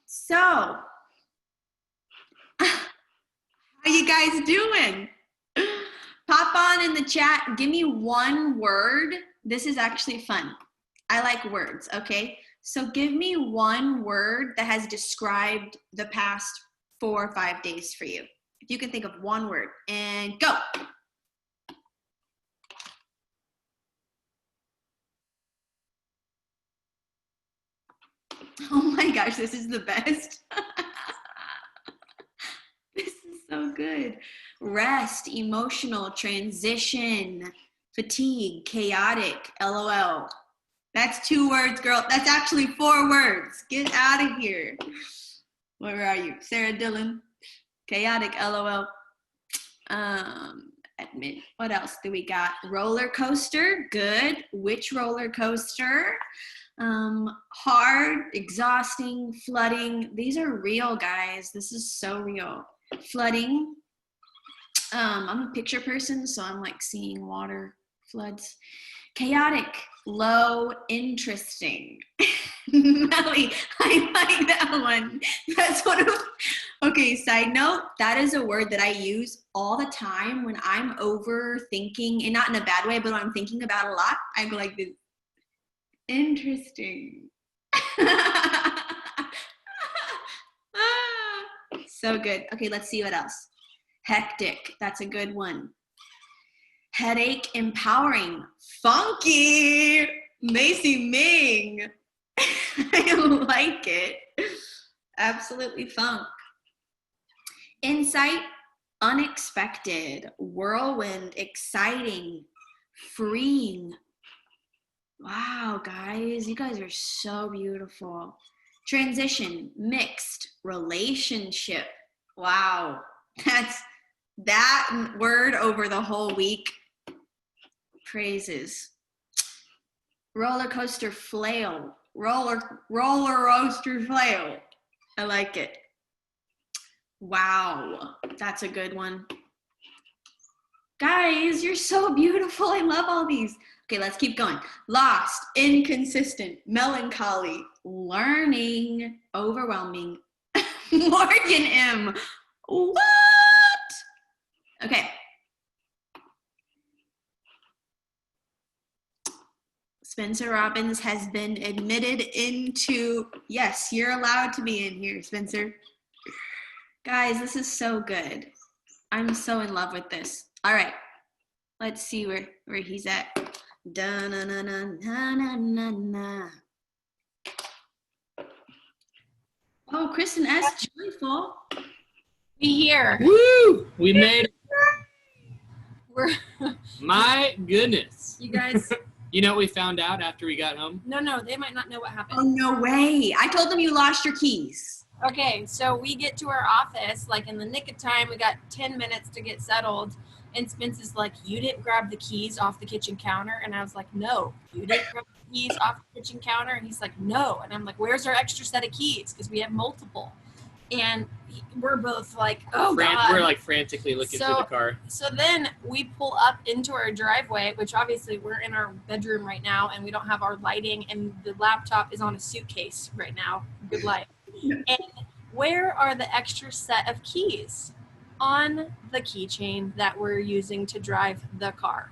So, how you guys doing? Pop on in the chat. Give me one word. This is actually fun. I like words, okay? So give me one word that has described the past 4 or 5 days for you. If you can think of one word, and go. Oh my gosh, this is the best. This is so good. Rest, emotional, transition, fatigue, chaotic, LOL. That's 2 words, girl. That's actually 4 words. Get out of here. Where are you? Sarah Dillon. Chaotic, LOL. Admit. What else do we got? Roller coaster. Good. Which roller coaster? Hard, exhausting, flooding. These are real, guys. This is so real. Flooding. I'm a picture person, so I'm like seeing water floods. Chaotic, low, interesting. Melly, I like that one. That's one of, okay, side note, that is a word that I use all the time when I'm overthinking, and not in a bad way, but when I'm thinking about a lot, I go like this. Interesting. So good. Okay, let's see what else. Hectic, that's a good one. Headache, empowering, funky, Macy Ming. I like it. Absolutely funk. Insight, unexpected, whirlwind, exciting, freeing. Wow, guys, you guys are so beautiful. Transition, mixed, relationship. Wow, that's that word over the whole week. Praises. Roller coaster flail. Roller coaster flail. I like it. Wow, that's a good one. Guys, you're so beautiful. I love all these. Okay, let's keep going. Lost, inconsistent, melancholy, learning, overwhelming. Morgan M. What? Okay. Spencer Robbins has been admitted into, yes, you're allowed to be in here, Spencer. Guys, this is so good. I'm so in love with this. All right, let's see where he's at. Da-na-na-na-na-na-na. Oh, Kristen S. Joyful. We here. Woo! We made it. We're My goodness. you guys. You know what we found out after we got home? No, they might not know what happened. Oh, no way. I told them you lost your keys. Okay, so we get to our office like in the nick of time. We got 10 minutes to get settled. And Spence is like, you didn't grab the keys off the kitchen counter? And I was like, no. You didn't grab the keys off the kitchen counter? And he's like, no. And I'm like, where's our extra set of keys? Because we have multiple. And we're both like, oh, God. We're like frantically looking through the car. So then we pull up into our driveway, which obviously we're in our bedroom right now, and we don't have our lighting, and the laptop is on a suitcase right now. Good light. And where are the extra set of keys? On the keychain that we're using to drive the car.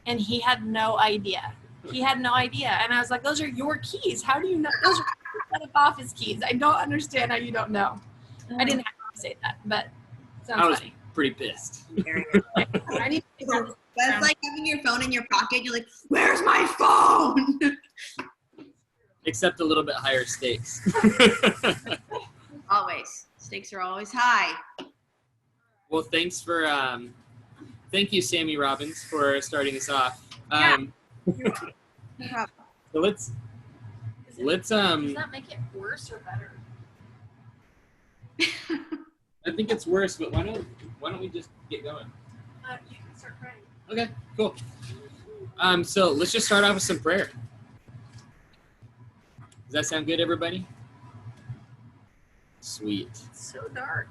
And he had no idea. And I was like, those are your keys. How do you know? Those are set of office keys. I don't understand how you don't know. I didn't have to say that, but sounds I was funny. pretty pissed. I need to figure this That's out. like having your phone in your pocket. You're like, where's my phone? Except a little bit higher stakes. Always. Stakes are always high. Well, thank you, Sammy Robbins, for starting us off. Yeah. No problem. So let's Does that make it worse or better? I think it's worse, but why don't we just get going? You can start crying. Okay, cool. So let's just start off with some prayer. Does that sound good, everybody? Sweet. It's so dark.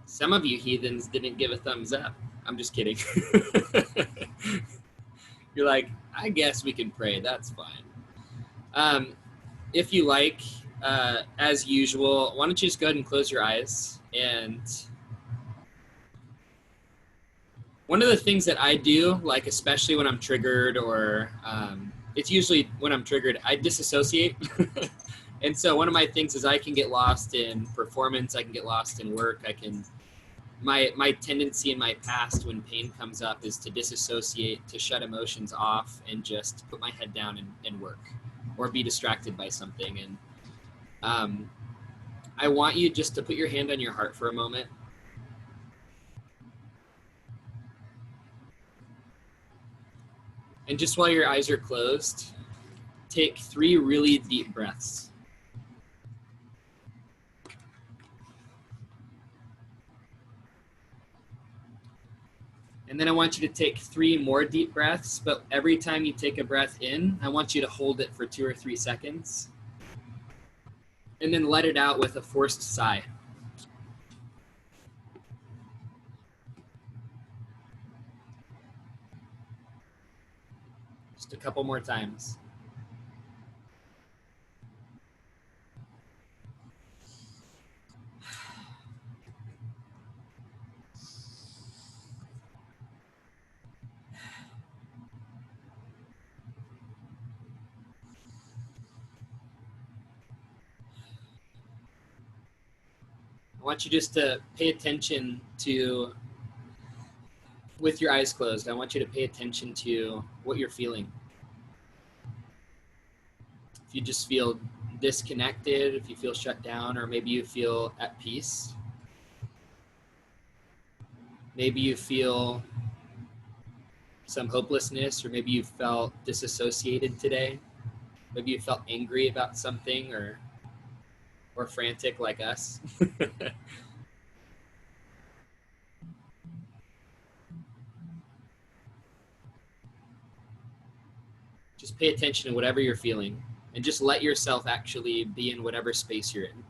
Some of you heathens didn't give a thumbs up. I'm just kidding. You're like, I guess we can pray. That's fine. if you like, as usual, why don't you just go ahead and close your eyes? And one of the things that I do, like especially when I'm triggered, or it's usually when I'm triggered, I disassociate. And so one of my things is I can get lost in performance, I can get lost in work, my tendency in my past when pain comes up is to disassociate, to shut emotions off and just put my head down and work or be distracted by something. And I want you just to put your hand on your heart for a moment. And just while your eyes are closed, take 3 really deep breaths. And then I want you to take 3 more deep breaths, but every time you take a breath in, I want you to hold it for 2 or 3 seconds. And then let it out with a forced sigh. Just a couple more times. I want you just to pay attention to, with your eyes closed, I want you to pay attention to what you're feeling. If you just feel disconnected, if you feel shut down, or maybe you feel at peace. Maybe you feel some hopelessness, or maybe you felt disassociated today. Maybe you felt angry about something, or frantic like us. Just pay attention to whatever you're feeling and just let yourself actually be in whatever space you're in.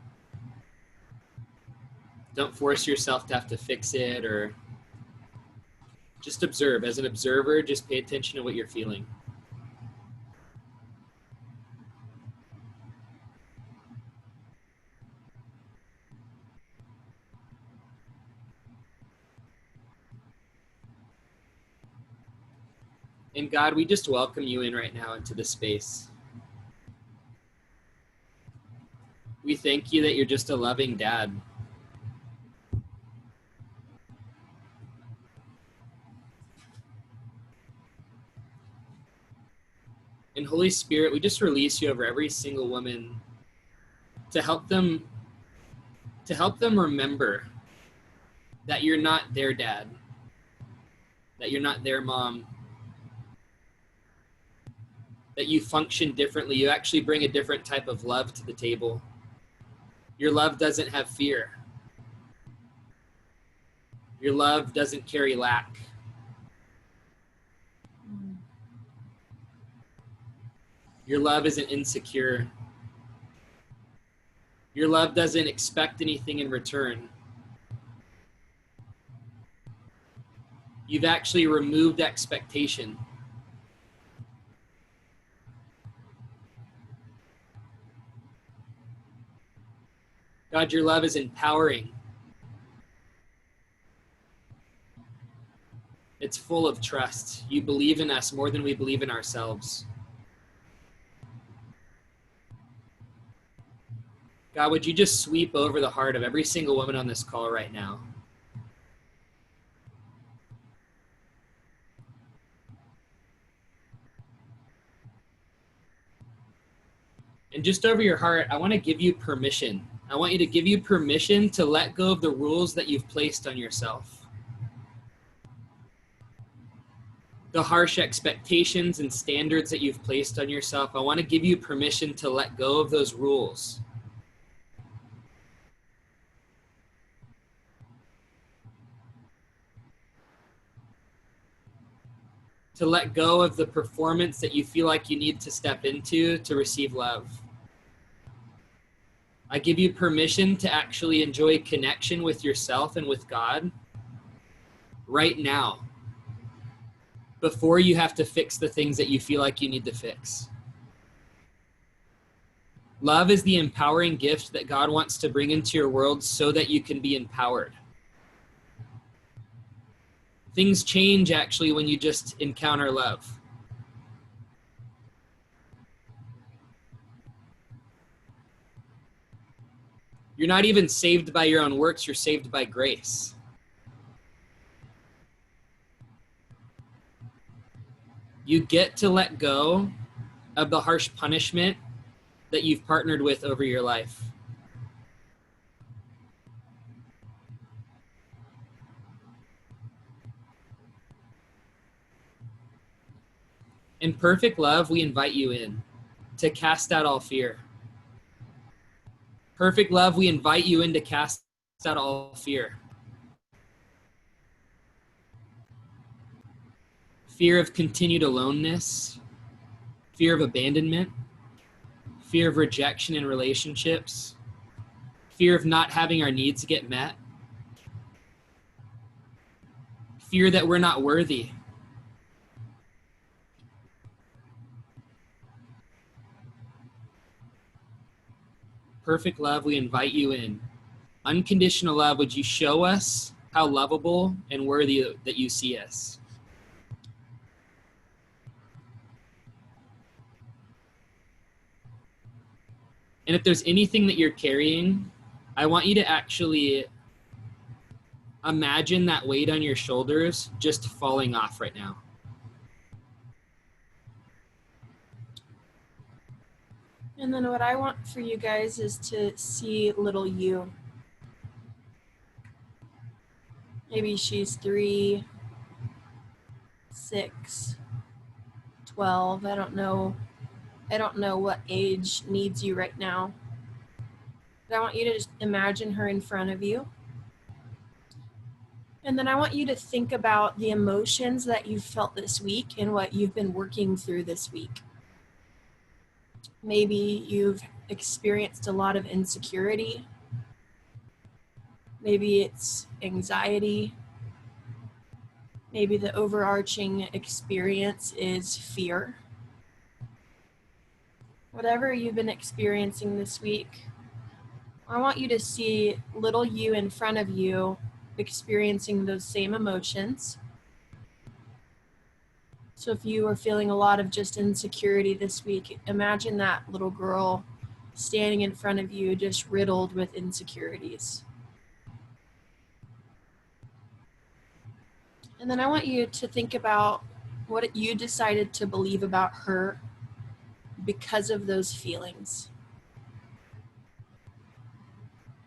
Don't force yourself to have to fix it, or just observe. As an observer, just pay attention to what you're feeling. And God, we just welcome you in right now into this space. We thank you that you're just a loving dad. And Holy Spirit, we just release you over every single woman to help them remember that you're not their dad, that you're not their mom, that you function differently. You actually bring a different type of love to the table. Your love doesn't have fear. Your love doesn't carry lack. Your love isn't insecure. Your love doesn't expect anything in return. You've actually removed expectation. God, your love is empowering. It's full of trust. You believe in us more than we believe in ourselves. God, would you just sweep over the heart of every single woman on this call right now? And just over your heart, I want to give you permission. I want you to give you permission to let go of the rules that you've placed on yourself. The harsh expectations and standards that you've placed on yourself. I want to give you permission to let go of those rules. To let go of the performance that you feel like you need to step into to receive love. I give you permission to actually enjoy connection with yourself and with God right now, before you have to fix the things that you feel like you need to fix. Love is the empowering gift that God wants to bring into your world so that you can be empowered. Things change actually when you just encounter love. You're not even saved by your own works, you're saved by grace. You get to let go of the harsh punishment that you've partnered with over your life. In perfect love, we invite you in to cast out all fear. Perfect love, we invite you in to cast out all fear. Fear of continued aloneness, fear of abandonment, fear of rejection in relationships, fear of not having our needs get met, fear that we're not worthy. Perfect love, we invite you in. Unconditional love, would you show us how lovable and worthy that you see us? And if there's anything that you're carrying, I want you to actually imagine that weight on your shoulders just falling off right now. And then what I want for you guys is to see little you. Maybe she's 3, 6, 12. I don't know what age needs you right now. But I want you to just imagine her in front of you. And then I want you to think about the emotions that you've felt this week and what you've been working through this week. Maybe you've experienced a lot of insecurity. Maybe it's anxiety. Maybe the overarching experience is fear. Whatever you've been experiencing this week, I want you to see little you in front of you experiencing those same emotions. So if you are feeling a lot of just insecurity this week, imagine that little girl standing in front of you just riddled with insecurities. And then I want you to think about what you decided to believe about her because of those feelings.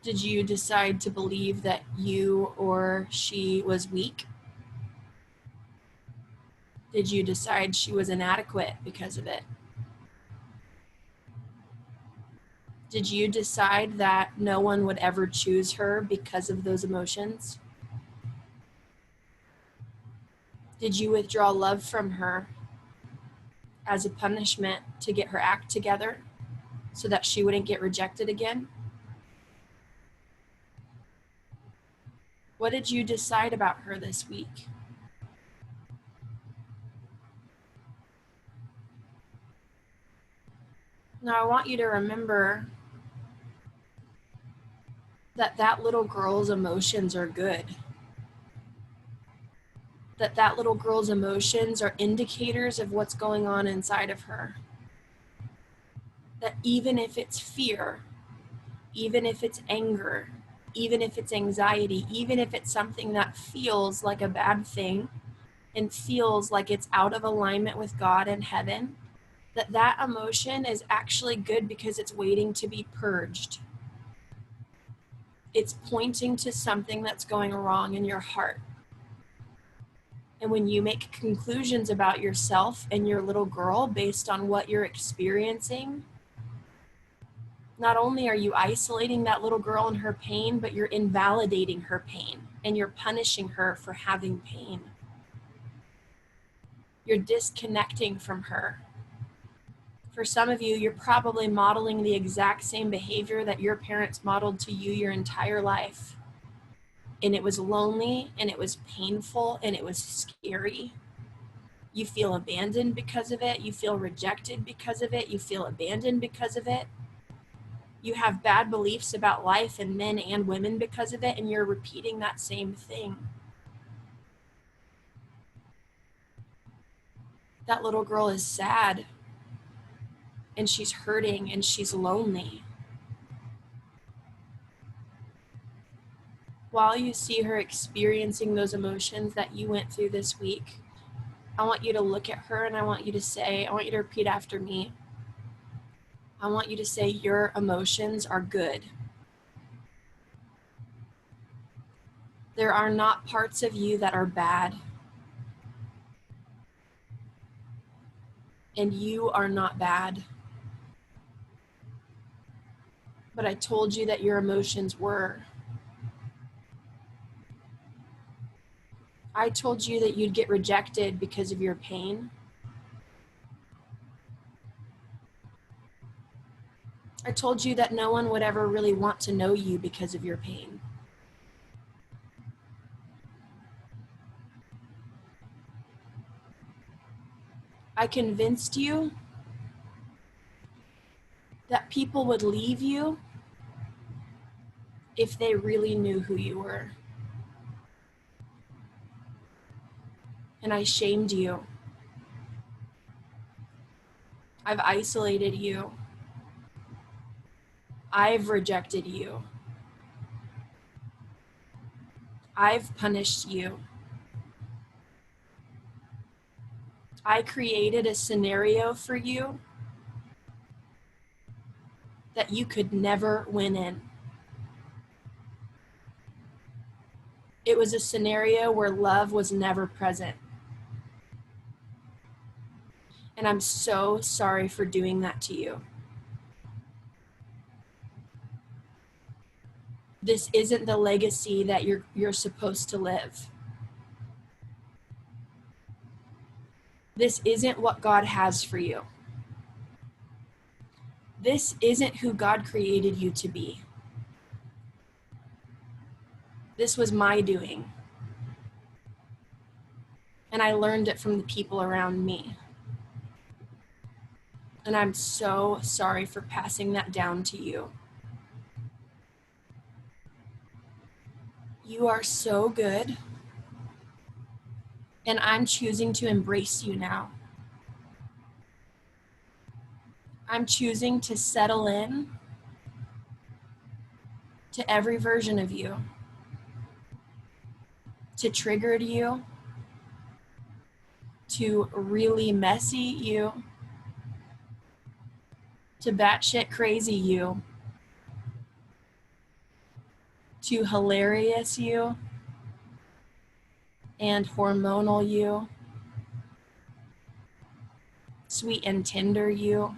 Did you decide to believe that you or she was weak? Did you decide she was inadequate because of it? Did you decide that no one would ever choose her because of those emotions? Did you withdraw love from her as a punishment to get her act together so that she wouldn't get rejected again? What did you decide about her this week? Now I want you to remember that that little girl's emotions are good. That little girl's emotions are indicators of what's going on inside of her. That even if it's fear, even if it's anger, even if it's anxiety, even if it's something that feels like a bad thing and feels like it's out of alignment with God and heaven, that emotion is actually good because it's waiting to be purged. It's pointing to something that's going wrong in your heart. And when you make conclusions about yourself and your little girl based on what you're experiencing, not only are you isolating that little girl and her pain, but you're invalidating her pain and you're punishing her for having pain. You're disconnecting from her. For some of you, you're probably modeling the exact same behavior that your parents modeled to you your entire life. And it was lonely, and it was painful, and it was scary. You feel abandoned because of it. You feel rejected because of it. You feel abandoned because of it. You have bad beliefs about life and men and women because of it, and you're repeating that same thing. That little girl is sad, and she's hurting, and she's lonely. While you see her experiencing those emotions that you went through this week, I want you to look at her and I want you to repeat after me. I want you to say, your emotions are good. There are not parts of you that are bad. And you are not bad. But I told you that your emotions were. I told you that you'd get rejected because of your pain. I told you that no one would ever really want to know you because of your pain. I convinced you that people would leave you if they really knew who you were. And I shamed you. I've isolated you. I've rejected you. I've punished you. I created a scenario for you that you could never win in. It was a scenario where love was never present. And I'm so sorry for doing that to you. This isn't the legacy that you're supposed to live. This isn't what God has for you. This isn't who God created you to be. This was my doing. And I learned it from the people around me. And I'm so sorry for passing that down to you. You are so good. And I'm choosing to embrace you now. I'm choosing to settle in to every version of you, to triggered you, to really messy you, to batshit crazy you, to hilarious you, and hormonal you, sweet and tender you,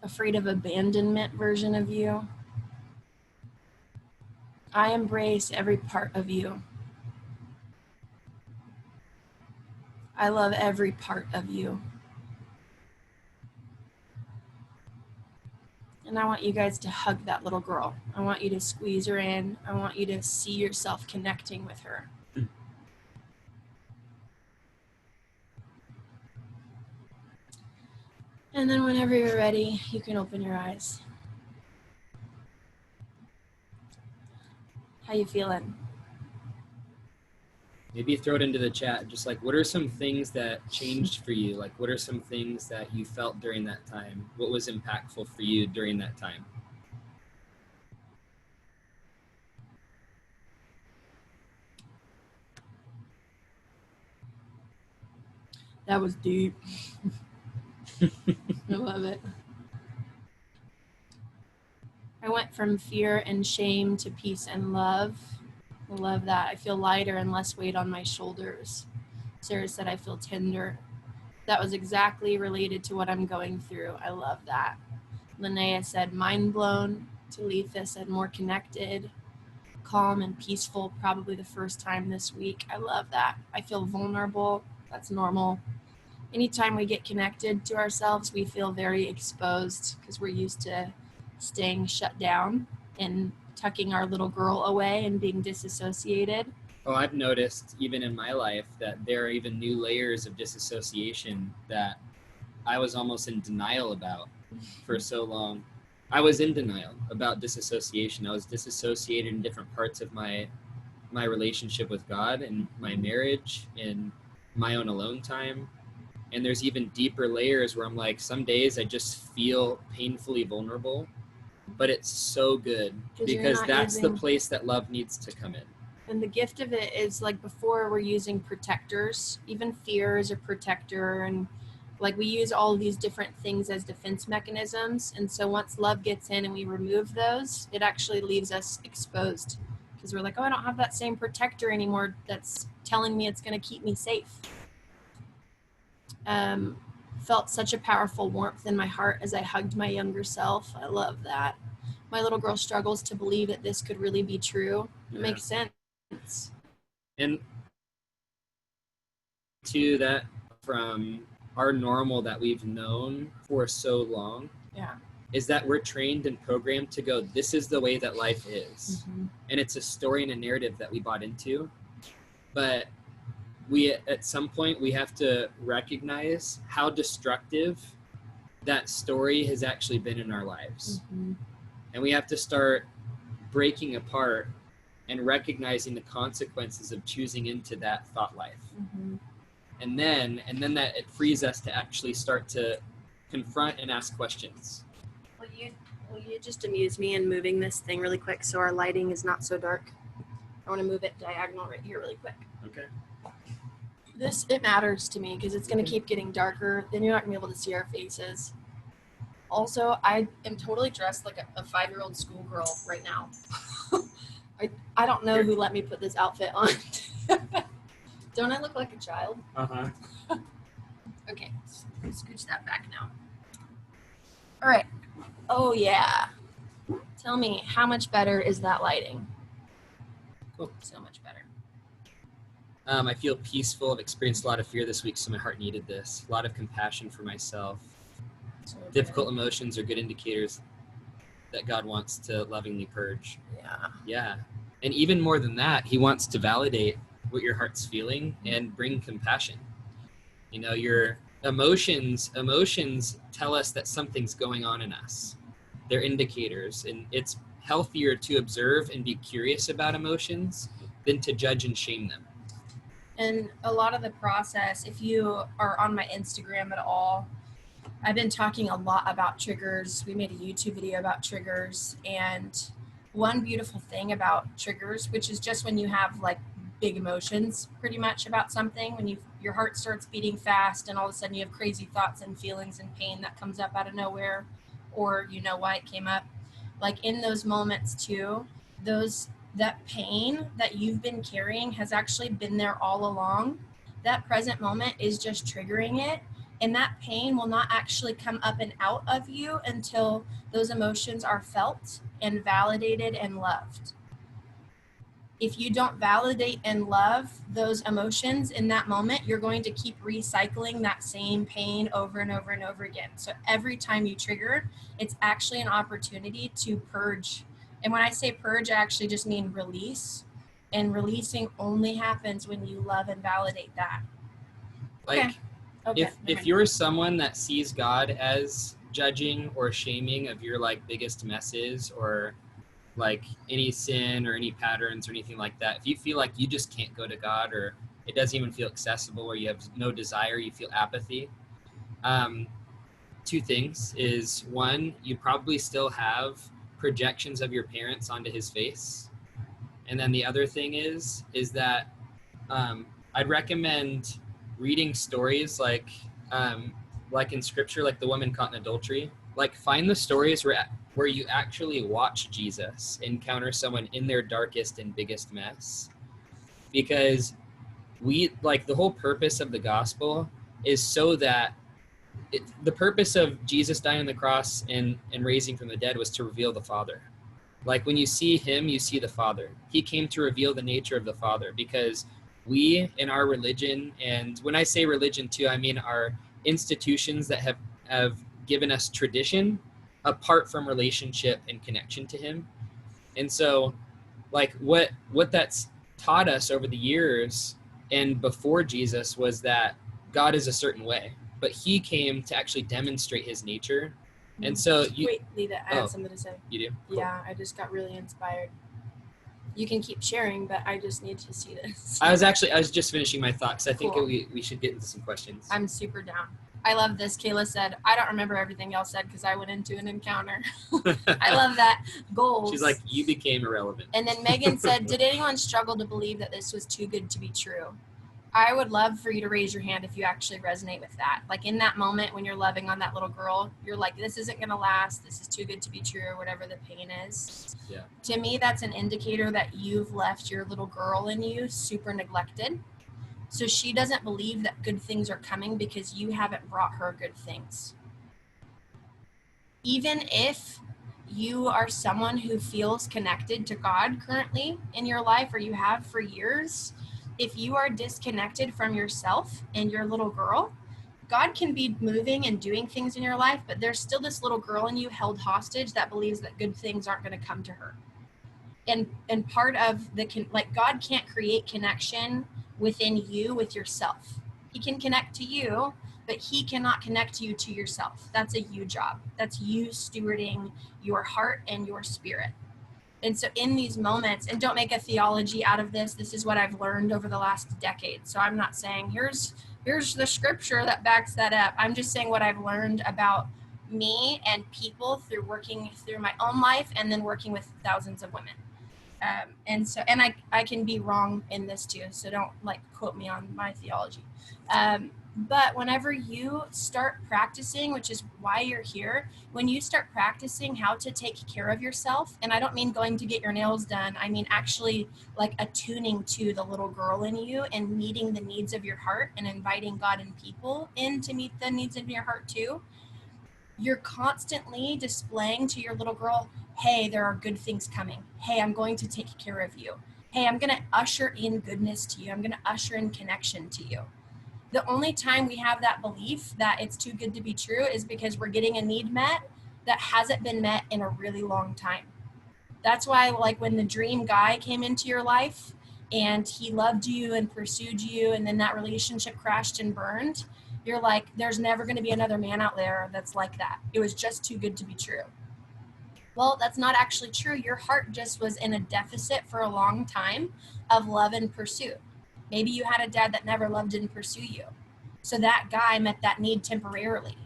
afraid of abandonment version of you. I embrace every part of you. I love every part of you. And I want you guys to hug that little girl. I want you to squeeze her in. I want you to see yourself connecting with her. And then whenever you're ready, you can open your eyes. How you feeling? Maybe throw it into the chat. Just like, what are some things that changed for you? Like, what are some things that you felt during that time? What was impactful for you during that time? That was deep. I love it. I went from fear and shame to peace and love. I love that. I feel lighter and less weight on my shoulders. Sarah said I feel tender. That was exactly related to what I'm going through. I love that. Linnea said mind blown. Talitha said more connected, calm and peaceful, probably the first time this week. I love that. I feel vulnerable. That's normal. Anytime we get connected to ourselves, we feel very exposed because we're used to staying shut down and tucking our little girl away and being disassociated. Oh, I've noticed even in my life that there are even new layers of disassociation that I was almost in denial about. for so long. I was in denial about disassociation. I was disassociated in different parts of my relationship with God and my marriage and my own alone time. And there's even deeper layers where I'm like, some days I just feel painfully vulnerable, but it's so good because that's the place that love needs to come in. And the gift of it is, like, before we're using protectors, even fear is a protector, and like we use all of these different things as defense mechanisms. And so once love gets in and we remove those, it actually leaves us exposed, because we're like, oh, I don't have that same protector anymore that's telling me it's going to keep me safe. Felt such a powerful warmth in my heart as I hugged my younger self. I love that. My little girl struggles to believe that this could really be true. It makes sense. And to that, from our normal that we've known for so long, is that we're trained and programmed to go, this is the way that life is. And it's a story and a narrative that we bought into. But we, at some point, we have to recognize how destructive that story has actually been in our lives. And we have to start breaking apart and recognizing the consequences of choosing into that thought life. And then that it frees us to actually start to confront and ask questions. Will you just amuse me in moving this thing really quick so our lighting is not so dark? I want to move it diagonal right here really quick. Okay. It matters to me because it's going to keep getting darker. Then you're not going to be able to see our faces. Also, I am totally dressed like a 5-year-old schoolgirl right now. I don't know who let me put this outfit on. Don't I look like a child? Okay, scooch that back now. All right. Oh, yeah. Tell me, how much better is that lighting? Cool. So much better. I feel peaceful. I've experienced a lot of fear this week, so my heart needed this. A lot of compassion for myself. So Difficult emotions are good indicators that God wants to lovingly purge. Yeah. And even more than that, he wants to validate what your heart's feeling and bring compassion. You know, your emotions tell us that something's going on in us. They're indicators, and it's healthier to observe and be curious about emotions than to judge and shame them. And a lot of the process, if you are on my Instagram at all, I've been talking a lot about triggers. We made a YouTube video about triggers, and one beautiful thing about triggers, which is just when you have like big emotions pretty much about something, when your heart starts beating fast and all of a sudden you have crazy thoughts and feelings and pain that comes up out of nowhere, or you know why it came up. Like in those moments too, that pain that you've been carrying has actually been there all along. That present moment is just triggering it, and that pain will not actually come up and out of you until those emotions are felt and validated and loved. If you don't validate and love those emotions in that moment, you're going to keep recycling that same pain over and over and over again. So every time you trigger, it's actually an opportunity to purge. And when I say purge, I actually just mean release. And releasing only happens when you love and validate that. Like, if you're someone that sees God as judging or shaming of your like biggest messes or like any sin or any patterns or anything like that, if you feel like you just can't go to God, or it doesn't even feel accessible, or you have no desire, you feel apathy, two things is, one, you probably still have projections of your parents onto his face. And then the other thing is that I'd recommend reading stories like in scripture, like the woman caught in adultery. Like, find the stories where you actually watch Jesus encounter someone in their darkest and biggest mess. Because the whole purpose of the gospel is so that the purpose of Jesus dying on the cross and raising from the dead was to reveal the Father. Like, when you see him, you see the Father. He came to reveal the nature of the Father, because we in our religion, and when I say religion too, I mean our institutions that have given us tradition apart from relationship and connection to him. And so like what that's taught us over the years and before Jesus was that God is a certain way, but he came to actually demonstrate his nature And so Wait, Lita, I have something to say. You do? Cool. Yeah, I just got really inspired. You can keep sharing, but I just need to see this. I was just finishing my thoughts. I think Cool. we should get into some questions. I'm super down. I love this. Kayla said, I don't remember everything y'all said because I went into an encounter. I love that. Goals. She's like, you became irrelevant. And then Megan said, did anyone struggle to believe that this was too good to be true? I would love for you to raise your hand if you actually resonate with that. Like in that moment when you're loving on that little girl, you're like, this isn't going to last. This is too good to be true, or whatever the pain is. Yeah. To me, that's an indicator that you've left your little girl in you super neglected. So she doesn't believe that good things are coming because you haven't brought her good things. Even if you are someone who feels connected to God currently in your life, or you have for years, if you are disconnected from yourself and your little girl, God can be moving and doing things in your life, but there's still this little girl in you held hostage that believes that good things aren't going to come to her. And part of God can't create connection within you with yourself. He can connect to you, but he cannot connect you to yourself. That's a you job. That's you stewarding your heart and your spirit. And so in these moments, and don't make a theology out of this, this is what I've learned over the last decade. So I'm not saying here's the scripture that backs that up. I'm just saying what I've learned about me and people through working through my own life and then working with thousands of women. And I can be wrong in this too. So don't quote me on my theology. But whenever you start practicing, which is why you're here, when you start practicing how to take care of yourself, and I don't mean going to get your nails done, I mean actually attuning to the little girl in you and meeting the needs of your heart and inviting God and people in to meet the needs of your heart too, you're constantly displaying to your little girl, hey, there are good things coming. Hey, I'm going to take care of you. Hey, I'm going to usher in goodness to you. I'm going to usher in connection to you. The only time we have that belief that it's too good to be true is because we're getting a need met that hasn't been met in a really long time. That's why when the dream guy came into your life and he loved you and pursued you and then that relationship crashed and burned, you're like, there's never going to be another man out there that's like that. It was just too good to be true. Well, that's not actually true. Your heart just was in a deficit for a long time of love and pursuit. Maybe you had a dad that never loved and pursued you. So that guy met that need temporarily.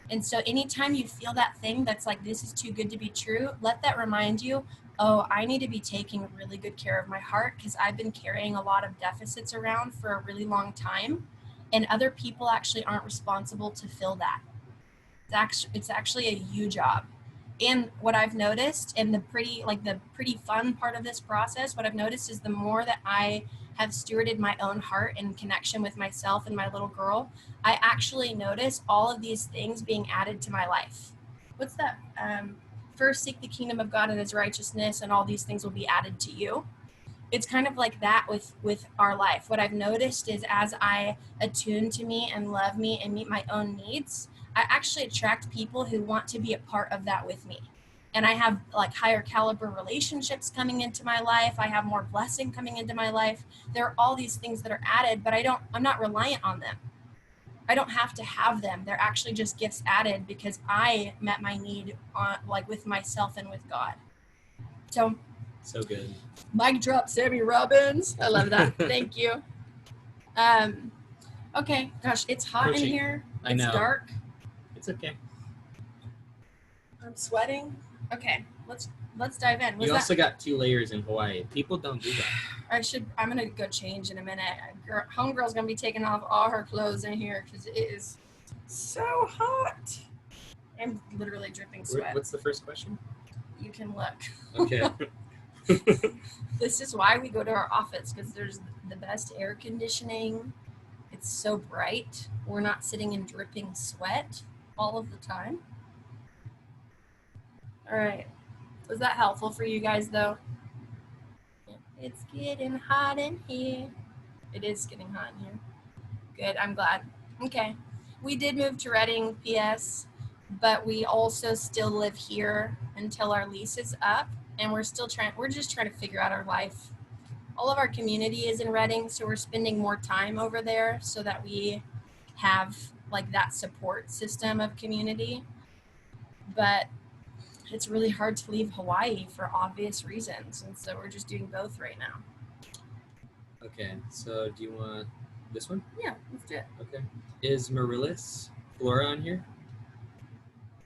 And so anytime you feel that thing that's like, this is too good to be true, let that remind you, oh, I need to be taking really good care of my heart because I've been carrying a lot of deficits around for a really long time. And other people actually aren't responsible to fill that. It's actually a you job. And what I've noticed, and the pretty fun part of this process, what I've noticed is the more that I have stewarded my own heart in connection with myself and my little girl, I actually notice all of these things being added to my life. What's that? First seek the kingdom of God and his righteousness, and all these things will be added to you. It's kind of like that with our life. What I've noticed is as I attune to me and love me and meet my own needs, I actually attract people who want to be a part of that with me. And I have higher caliber relationships coming into my life. I have more blessing coming into my life. There are all these things that are added, but I'm not reliant on them. I don't have to have them. They're actually just gifts added because I met my need on with myself and with God. So good. Mic drop, Sammy Robbins. I love that. Thank you. Okay, gosh, it's hot in here. I know. It's dark. It's okay. I'm sweating. Okay, let's dive in. You also got 2 layers in Hawaii. People don't do that. I'm gonna go change in a minute. Homegirl's gonna be taking off all her clothes in here because it is so hot. I'm literally dripping sweat. What's the first question? You can look. Okay. This is why we go to our office, because there's the best air conditioning. It's so bright. We're not sitting in dripping sweat all of the time. All right. Was that helpful for you guys, though? It's getting hot in here. It is getting hot in here. Good. I'm glad. Okay. We did move to Redding, PS, but we also still live here until our lease is up, and we're just trying to figure out our life. All of our community is in Redding, so we're spending more time over there so that we have that support system of community. but it's really hard to leave Hawaii for obvious reasons. And so we're just doing both right now. Okay, so do you want this one? Yeah, let's do it. Okay. Is Marilys Flora on here?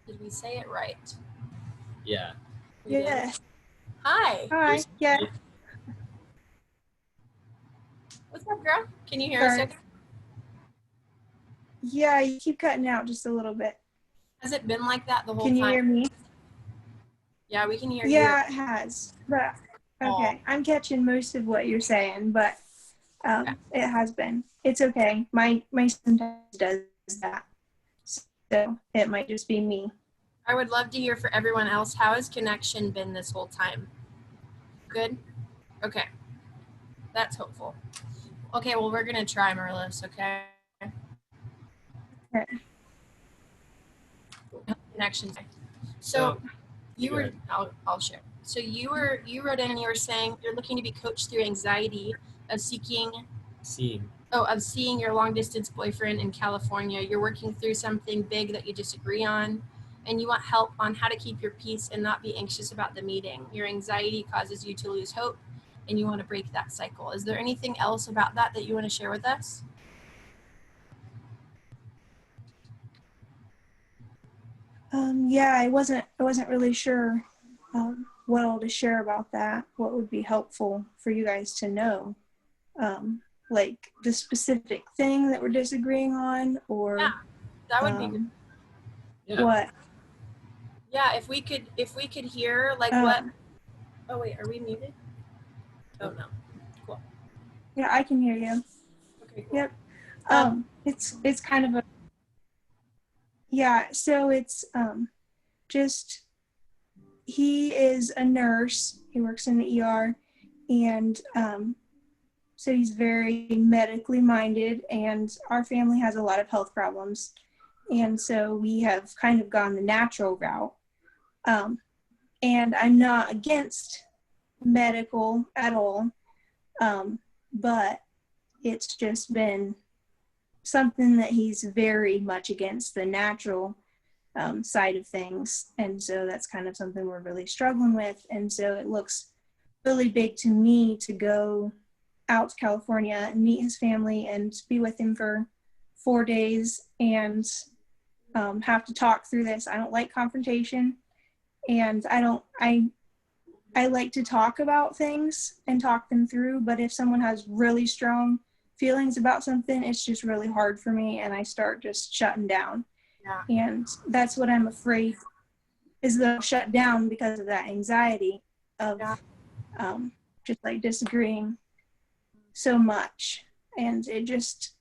Did we say it right? Yeah. We did. Yes. Hi. Hi. Yeah. What's up, girl? Can you hear us Sorry. okay? Yeah, you keep cutting out just a little bit. Has it been like that the whole Can you time? hear me? Yeah, we can hear you. Yeah, it has. But okay, I'm catching most of what you're saying, but it has been. It's okay. My sometimes does that, so it might just be me. I would love to hear for everyone else. How has connection been this whole time? Good? Okay. That's hopeful. Okay, well, we're going to try, Marilys, okay? Okay. Connection. So you go were, ahead. I'll share. So you wrote in and you were saying you're looking to be coached through anxiety of seeing your long distance boyfriend in California. You're working through something big that you disagree on, and you want help on how to keep your peace and not be anxious about the meeting. Your anxiety causes you to lose hope, and you want to break that cycle. Is there anything else about that you want to share with us? Yeah, I wasn't really sure what all to share about that. What would be helpful for you guys to know? Like the specific thing that we're disagreeing on, or Yeah, that would be good. Yeah. What? Yeah, if we could hear like what. Oh wait, are we muted? Oh no. Cool. Yeah, I can hear you. Okay. Cool. Yep. It's kind of a, yeah, so it's just, he is a nurse. He works in the ER, and so he's very medically minded, and our family has a lot of health problems, and so we have kind of gone the natural route. And I'm not against medical at all, but it's just been something that he's very much against, the natural side of things. And so that's kind of something we're really struggling with. And so it looks really big to me to go out to California and meet his family and be with him for 4 days and have to talk through this. I don't like confrontation, and I like to talk about things and talk them through, but if someone has really strong feelings about something, it's just really hard for me, and I start just shutting down. Yeah. And that's what I'm afraid is that I'll shut down because of that anxiety of just like disagreeing so much. And it just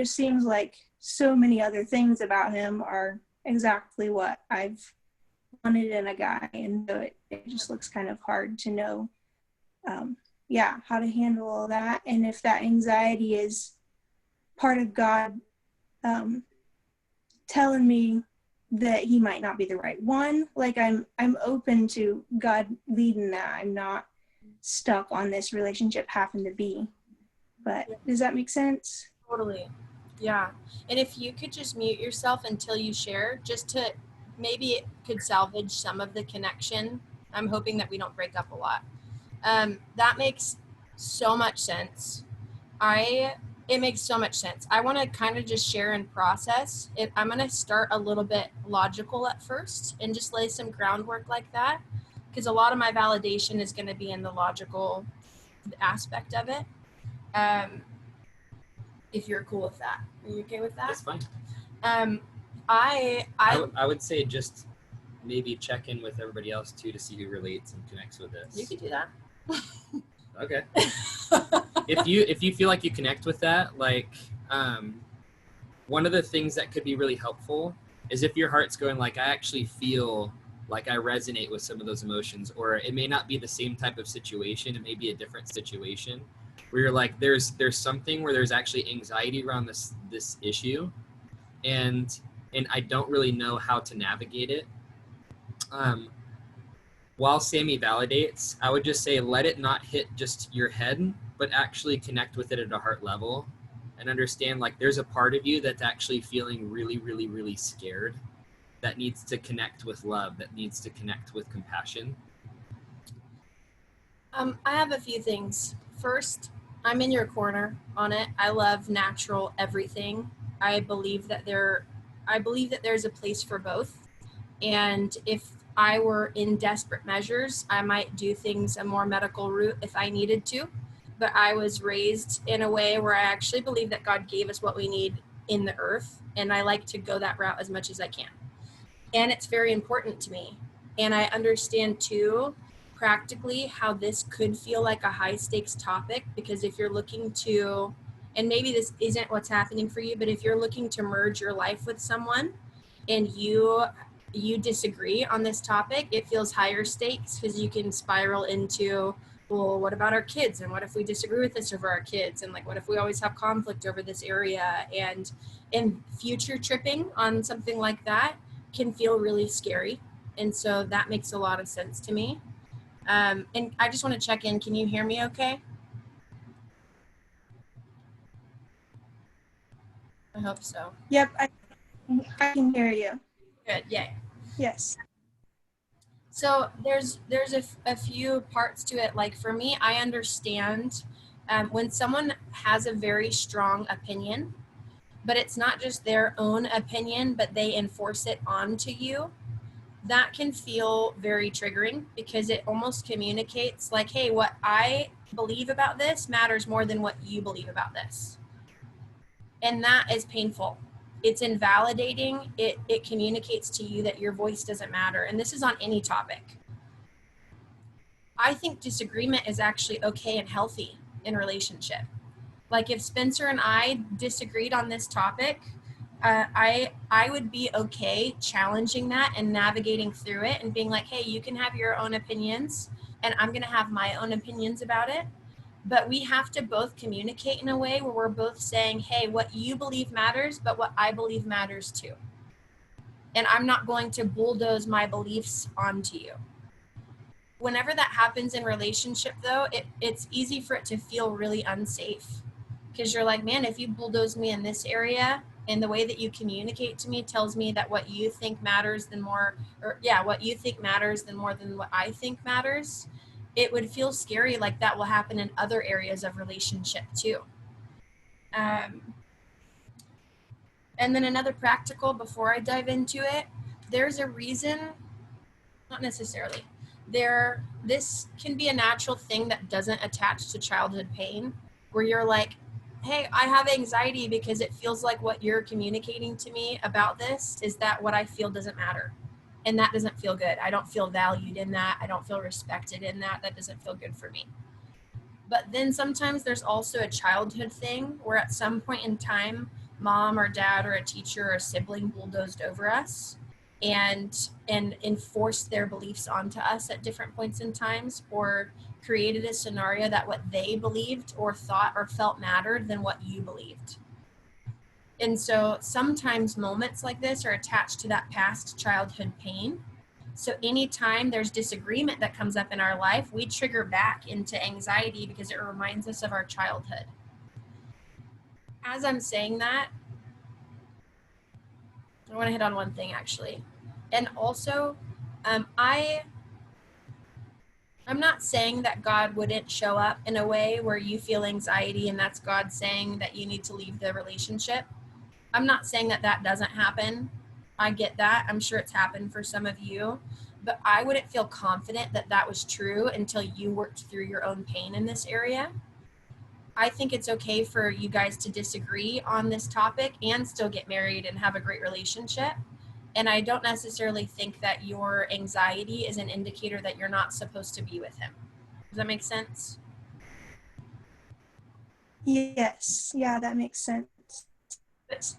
seems like so many other things about him are exactly what I've wanted in a guy, and so it just looks kind of hard to know how to handle all that, and if that anxiety is part of God telling me that he might not be the right one. Like I'm open to God leading that. I'm not stuck on this relationship having to be. But does that make sense? Totally. Yeah. And if you could just mute yourself until you share, just to maybe it could salvage some of the connection. I'm hoping that we don't break up a lot. That makes so much sense. It makes so much sense. I want to kind of just share and process it. I'm going to start a little bit logical at first and just lay some groundwork like that, because a lot of my validation is going to be in the logical aspect of it. If you're cool with that. Are you okay with that? That's fine. I would say just maybe check in with everybody else too to see who relates and connects with this. You could do that. Okay. If you feel like you connect with that, like one of the things that could be really helpful is if your heart's going like, I actually feel like I resonate with some of those emotions, or it may not be the same type of situation, it may be a different situation where you're like, there's something where there's actually anxiety around this issue, and I don't really know how to navigate it. While Sammy validates, I would just say let it not hit just your head, but actually connect with it at a heart level and understand like there's a part of you that's actually feeling really, really, really scared. that needs to connect with love, that needs to connect with compassion? I have a few things. First, I'm in your corner on it. I love natural everything. I believe that there's a place for both. And if I were in desperate measures, I might do things a more medical route if I needed to. But I was raised in a way where I actually believe that God gave us what we need in the earth. And I like to go that route as much as I can. And it's very important to me. And I understand too, practically, how this could feel like a high stakes topic, because if you're looking to, and maybe this isn't what's happening for you, but if you're looking to merge your life with someone and you disagree on this topic, it feels higher stakes, because you can spiral into, well, what about our kids? And what if we disagree with this over our kids? And like, what if we always have conflict over this area? And future tripping on something like that can feel really scary. And so that makes a lot of sense to me. And I just want to check in. Can you hear me okay? I hope so. Yep, I can hear you. Good, yay. Yes. So there's a few parts to it. Like for me, I understand when someone has a very strong opinion, but it's not just their own opinion, but they enforce it onto you. That can feel very triggering, because it almost communicates like, hey, what I believe about this matters more than what you believe about this. And that is painful. It's invalidating. It communicates to you that your voice doesn't matter. And this is on any topic. I think disagreement is actually okay and healthy in relationship. Like if Spencer and I disagreed on this topic, I would be okay challenging that and navigating through it and being like, hey, you can have your own opinions and I'm going to have my own opinions about it. But we have to both communicate in a way where we're both saying, hey, what you believe matters, but what I believe matters too. And I'm not going to bulldoze my beliefs onto you. Whenever that happens in relationship, though, it's easy for it to feel really unsafe, because you're like, man, if you bulldoze me in this area and the way that you communicate to me tells me that what you think matters what you think matters than more than what I think matters, it would feel scary. Like that will happen in other areas of relationship too. And then another practical before I dive into it, there's a reason, not necessarily. This can be a natural thing that doesn't attach to childhood pain, where you're like, hey, I have anxiety because it feels like what you're communicating to me about this is that what I feel doesn't matter. And that doesn't feel good. I don't feel valued in that. I don't feel respected in that. That doesn't feel good for me. But then sometimes there's also a childhood thing where at some point in time, mom or dad or a teacher or a sibling bulldozed over us and enforced their beliefs onto us at different points in times, or created a scenario that what they believed or thought or felt mattered than what you believed. And so sometimes moments like this are attached to that past childhood pain. So anytime there's disagreement that comes up in our life, we trigger back into anxiety because it reminds us of our childhood. As I'm saying that, I want to hit on one thing actually. And also, I'm not saying that God wouldn't show up in a way where you feel anxiety and that's God saying that you need to leave the relationship. I'm not saying that that doesn't happen. I get that. I'm sure it's happened for some of you. But I wouldn't feel confident that that was true until you worked through your own pain in this area. I think it's okay for you guys to disagree on this topic and still get married and have a great relationship. And I don't necessarily think that your anxiety is an indicator that you're not supposed to be with him. Does that make sense? Yes. Yeah, that makes sense.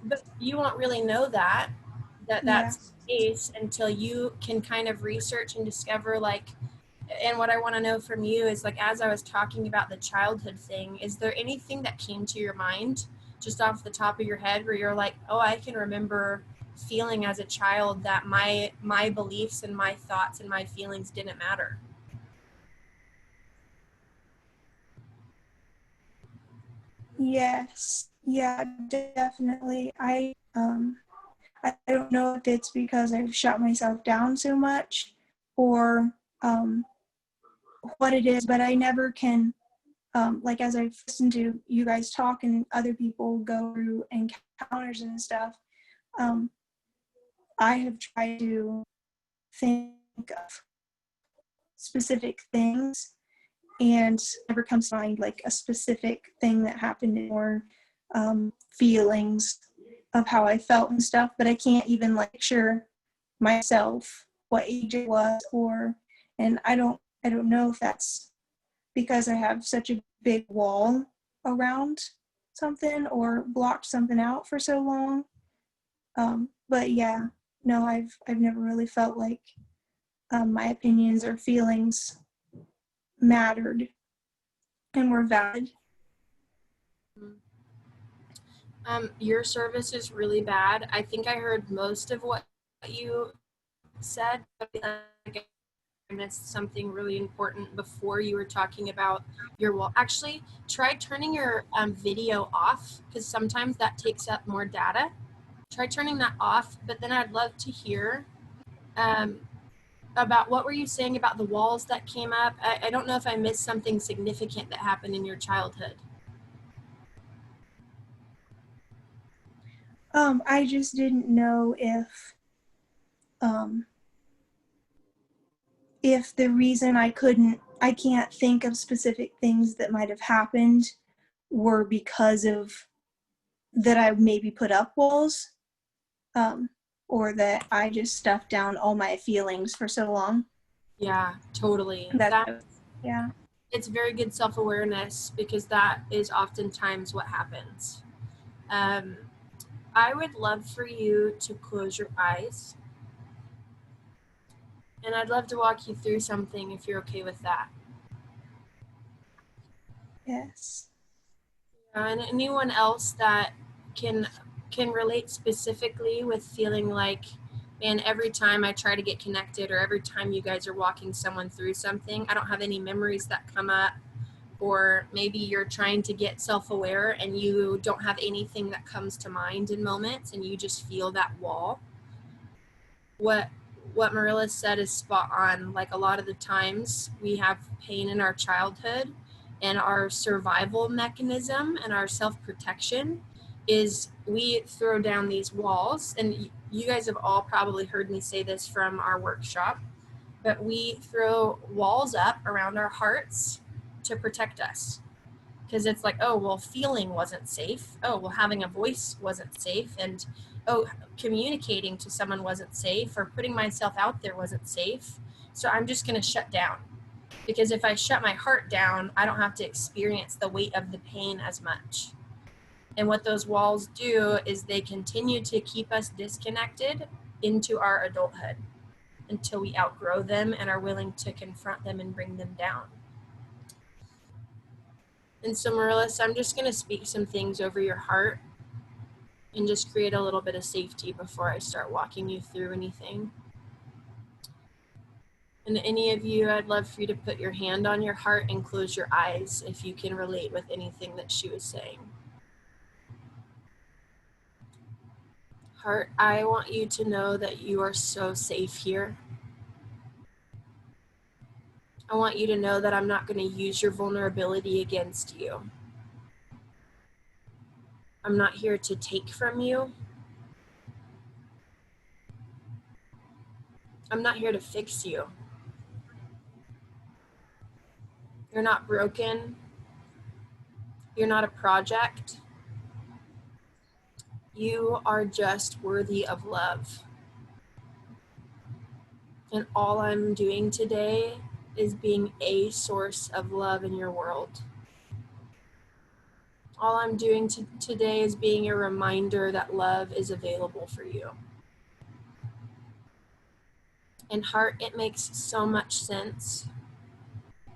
But you won't really know that that's Yeah. the case until you can kind of research and discover, like, and what I want to know from you is, like, as I was talking about the childhood thing, is there anything that came to your mind just off the top of your head where you're like, oh, I can remember feeling as a child that my beliefs and my thoughts and my feelings didn't matter? Yes. Yeah, definitely. I don't know if it's because I've shut myself down so much or what it is, but I never can, like as I've listened to you guys talk and other people go through encounters and stuff, I have tried to think of specific things and never comes to mind like a specific thing that happened or feelings of how I felt and stuff, but I can't even like picture myself what age it was and I don't know if that's because I have such a big wall around something or blocked something out for so long. But yeah, no, I've never really felt like my opinions or feelings mattered and were valid. Your service is really bad. I think I heard most of what you said, but I missed something really important before you were talking about your wall. Actually, try turning your video off because sometimes that takes up more data. Try turning that off, but then I'd love to hear about what were you saying about the walls that came up. I don't know if I missed something significant that happened in your childhood. I just didn't know if the reason I can't think of specific things that might have happened were because of that I maybe put up walls, or that I just stuffed down all my feelings for so long. Yeah, totally. Yeah. It's very good self-awareness because that is oftentimes what happens. I would love for you to close your eyes. And I'd love to walk you through something if you're okay with that. Yes. And anyone else that can relate specifically with feeling like, man, every time I try to get connected or every time you guys are walking someone through something, I don't have any memories that come up. Or maybe you're trying to get self-aware and you don't have anything that comes to mind in moments and you just feel that wall. What Marilla said is spot on. Like a lot of the times we have pain in our childhood and our survival mechanism and our self-protection is we throw down these walls. And you guys have all probably heard me say this from our workshop, but we throw walls up around our hearts to protect us. Because it's like, oh, well, feeling wasn't safe. Oh, well, having a voice wasn't safe. And, oh, communicating to someone wasn't safe or putting myself out there wasn't safe. So I'm just going to shut down. Because if I shut my heart down, I don't have to experience the weight of the pain as much. And what those walls do is they continue to keep us disconnected into our adulthood until we outgrow them and are willing to confront them and bring them down. And so, Marilis, I'm just going to speak some things over your heart and just create a little bit of safety before I start walking you through anything. And any of you, I'd love for you to put your hand on your heart and close your eyes if you can relate with anything that she was saying. Heart, I want you to know that you are so safe here. I want you to know that I'm not going to use your vulnerability against you. I'm not here to take from you. I'm not here to fix you. You're not broken. You're not a project. You are just worthy of love. And all I'm doing today is being a source of love in your world. All I'm doing today is being a reminder that love is available for you. And heart, it makes so much sense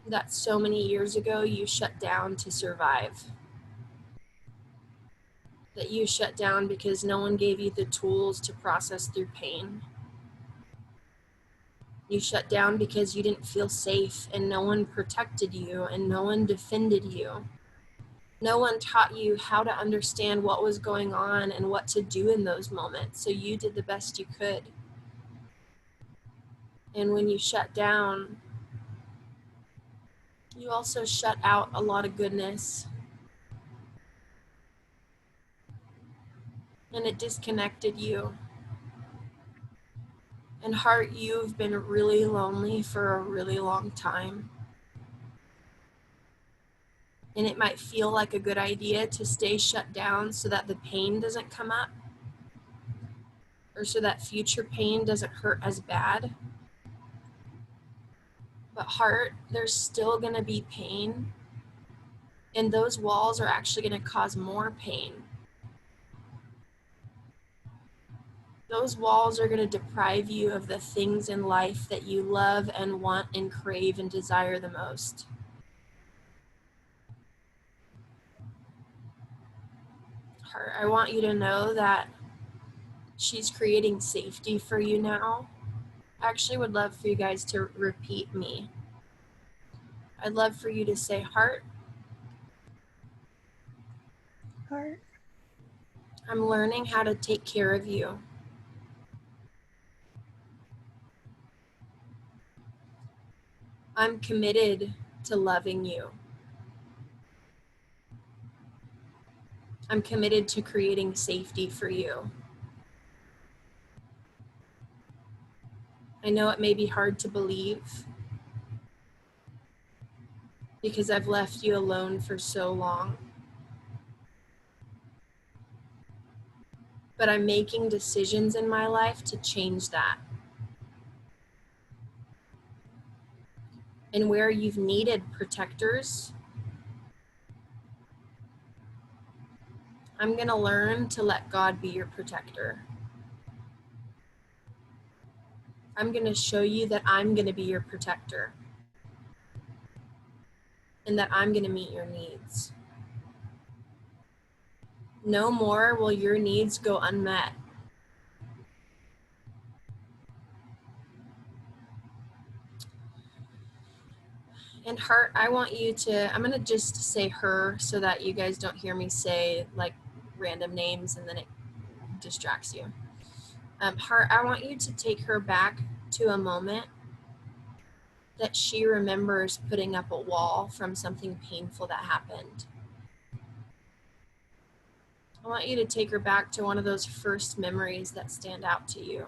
that so many years ago you shut down to survive. That you shut down because no one gave you the tools to process through pain. You shut down because you didn't feel safe and no one protected you and no one defended you. No one taught you how to understand what was going on and what to do in those moments. So you did the best you could. And when you shut down, you also shut out a lot of goodness. And it disconnected you. And Heart, you've been really lonely for a really long time. And it might feel like a good idea to stay shut down so that the pain doesn't come up, or so that future pain doesn't hurt as bad. But Heart, there's still gonna be pain, and those walls are actually gonna cause more pain. Those walls are gonna deprive you of the things in life that you love and want and crave and desire the most. Heart, I want you to know that she's creating safety for you now. I actually would love for you guys to repeat me. I'd love for you to say, Heart, Heart, I'm learning how to take care of you. I'm committed to loving you. I'm committed to creating safety for you. I know it may be hard to believe because I've left you alone for so long. But I'm making decisions in my life to change that. And where you've needed protectors, I'm going to learn to let God be your protector. I'm going to show you that I'm going to be your protector and that I'm going to meet your needs. No more will your needs go unmet. And Heart, I want you to, I'm going to just say her so that you guys don't hear me say like random names and then it distracts you. Heart, I want you to take her back to a moment that she remembers putting up a wall from something painful that happened. I want you to take her back to one of those first memories that stand out to you.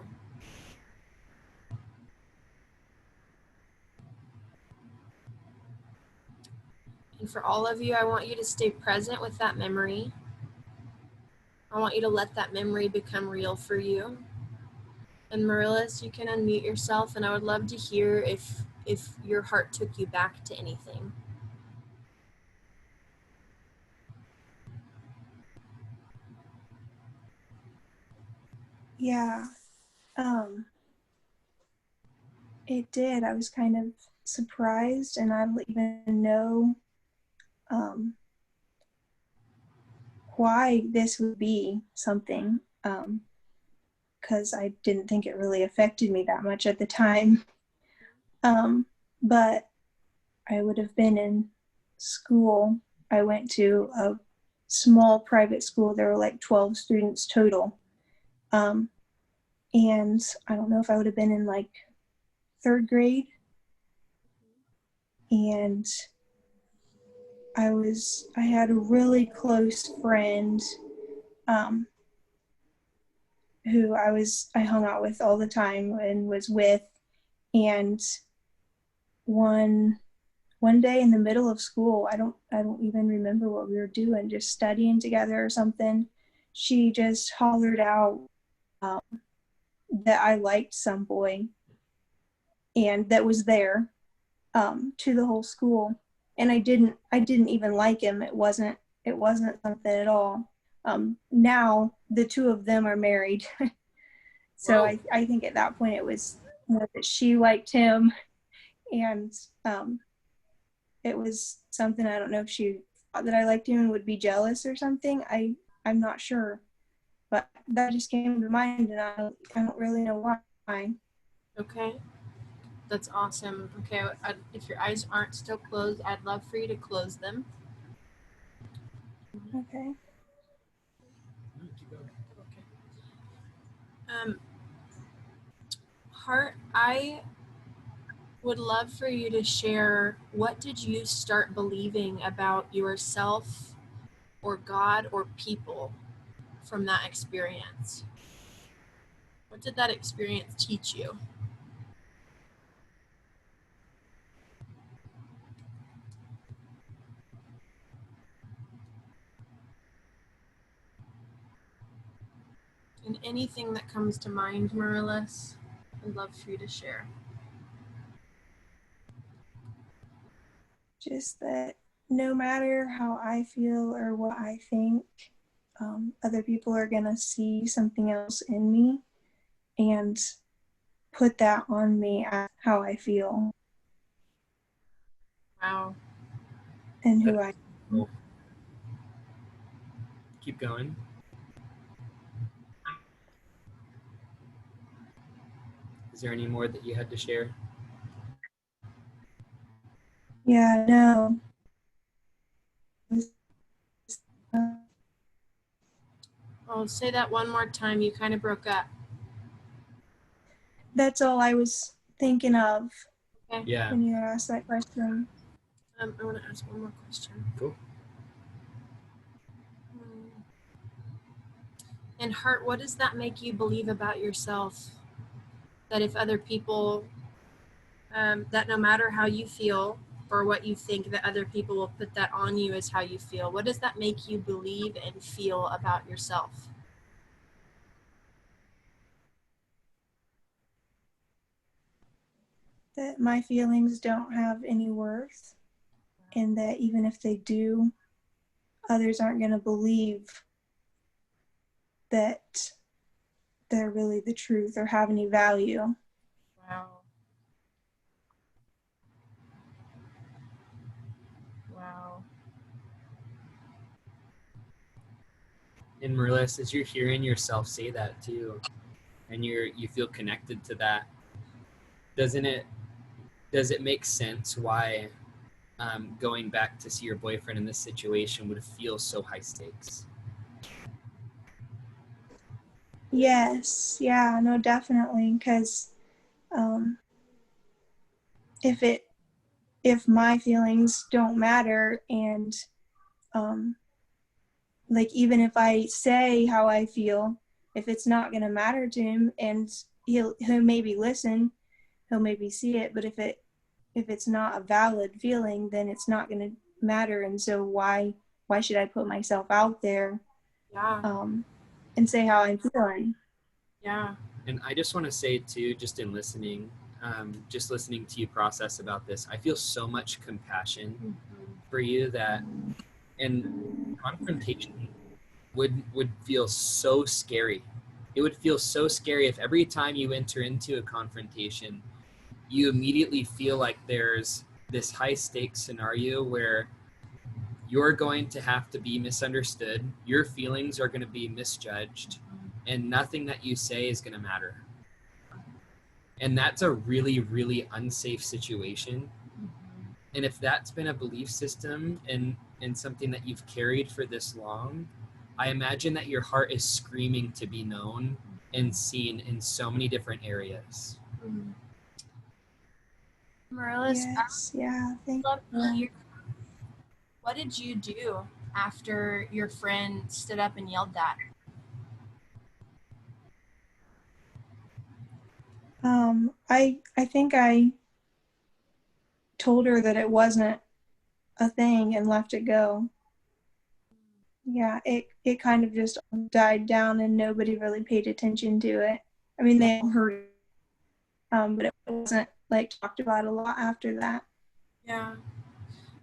And for all of you, I want you to stay present with that memory. I want you to let that memory become real for you. And Marilys, you can unmute yourself, and I would love to hear if your heart took you back to anything. yeah, it did. I was kind of surprised, and I don't even know why this would be something, because I didn't think it really affected me that much at the time. But I would have been in school. I went to a small private school. There were like 12 students total. And I don't know if I would have been in like 3rd grade. And I had a really close friend who I hung out with all the time and was with. And one day in the middle of school, I don't even remember what we were doing, just studying together or something, she just hollered out that I liked some boy, and that was there, to the whole school. And I didn't even like him. It wasn't something at all. Now the two of them are married. So I think at that point it was more that she liked him, and it was something. I don't know if she thought that I liked him and would be jealous or something. I'm not sure, but that just came to mind, and I don't really know why. Okay, that's awesome. Okay, if your eyes aren't still closed, I'd love for you to close them. Okay. Keep going. Hart, I would love for you to share, what did you start believing about yourself or God or people from that experience? What did that experience teach you? And anything that comes to mind, Marilis, I'd love for you to share. Just that no matter how I feel or what I think, other people are going to see something else in me and put that on me as how I feel Wow. and who I am. Cool. Keep going. Is there any more that you had to share? Yeah, no. I'll say that one more time. You kind of broke up. That's all I was thinking of Okay. Yeah. when you asked that question. I want to ask one more question. Cool. And Hart, what does that make you believe about yourself? That if other people, that no matter how you feel or what you think, that other people will put that on you as how you feel. What does that make you believe and feel about yourself? That my feelings don't have any worth, and that even if they do, others aren't going to believe that they're really the truth or have any value. Wow. Wow. And Marilis, as you're hearing yourself say that too, and you feel connected to that, does it make sense why going back to see your boyfriend in this situation would feel so high stakes? Yes, yeah, no, definitely, because if my feelings don't matter, and like even if I say how I feel, if it's not going to matter to him, and he'll maybe listen, he'll maybe see it, but if it's not a valid feeling, then it's not going to matter. And so why should I put myself out there Yeah. and say how I'm feeling? Yeah. And I just want to say too, just in listening, just listening to you process about this, I feel so much compassion for you that, and confrontation would feel so scary. It would feel so scary if every time you enter into a confrontation, you immediately feel like there's this high stakes scenario where you're going to have to be misunderstood, your feelings are going to be misjudged, and nothing that you say is going to matter. And that's a really, really unsafe situation. And if that's been a belief system and something that you've carried for this long, I imagine that your heart is screaming to be known and seen in so many different areas. Marilis, Yes, yeah, thank I love to you. hear, what did you do after your friend stood up and yelled that? I think I told her that it wasn't a thing and left it go. Yeah, it kind of just died down and nobody really paid attention to it. I mean, they heard it, but it wasn't like talked about a lot after that. Yeah.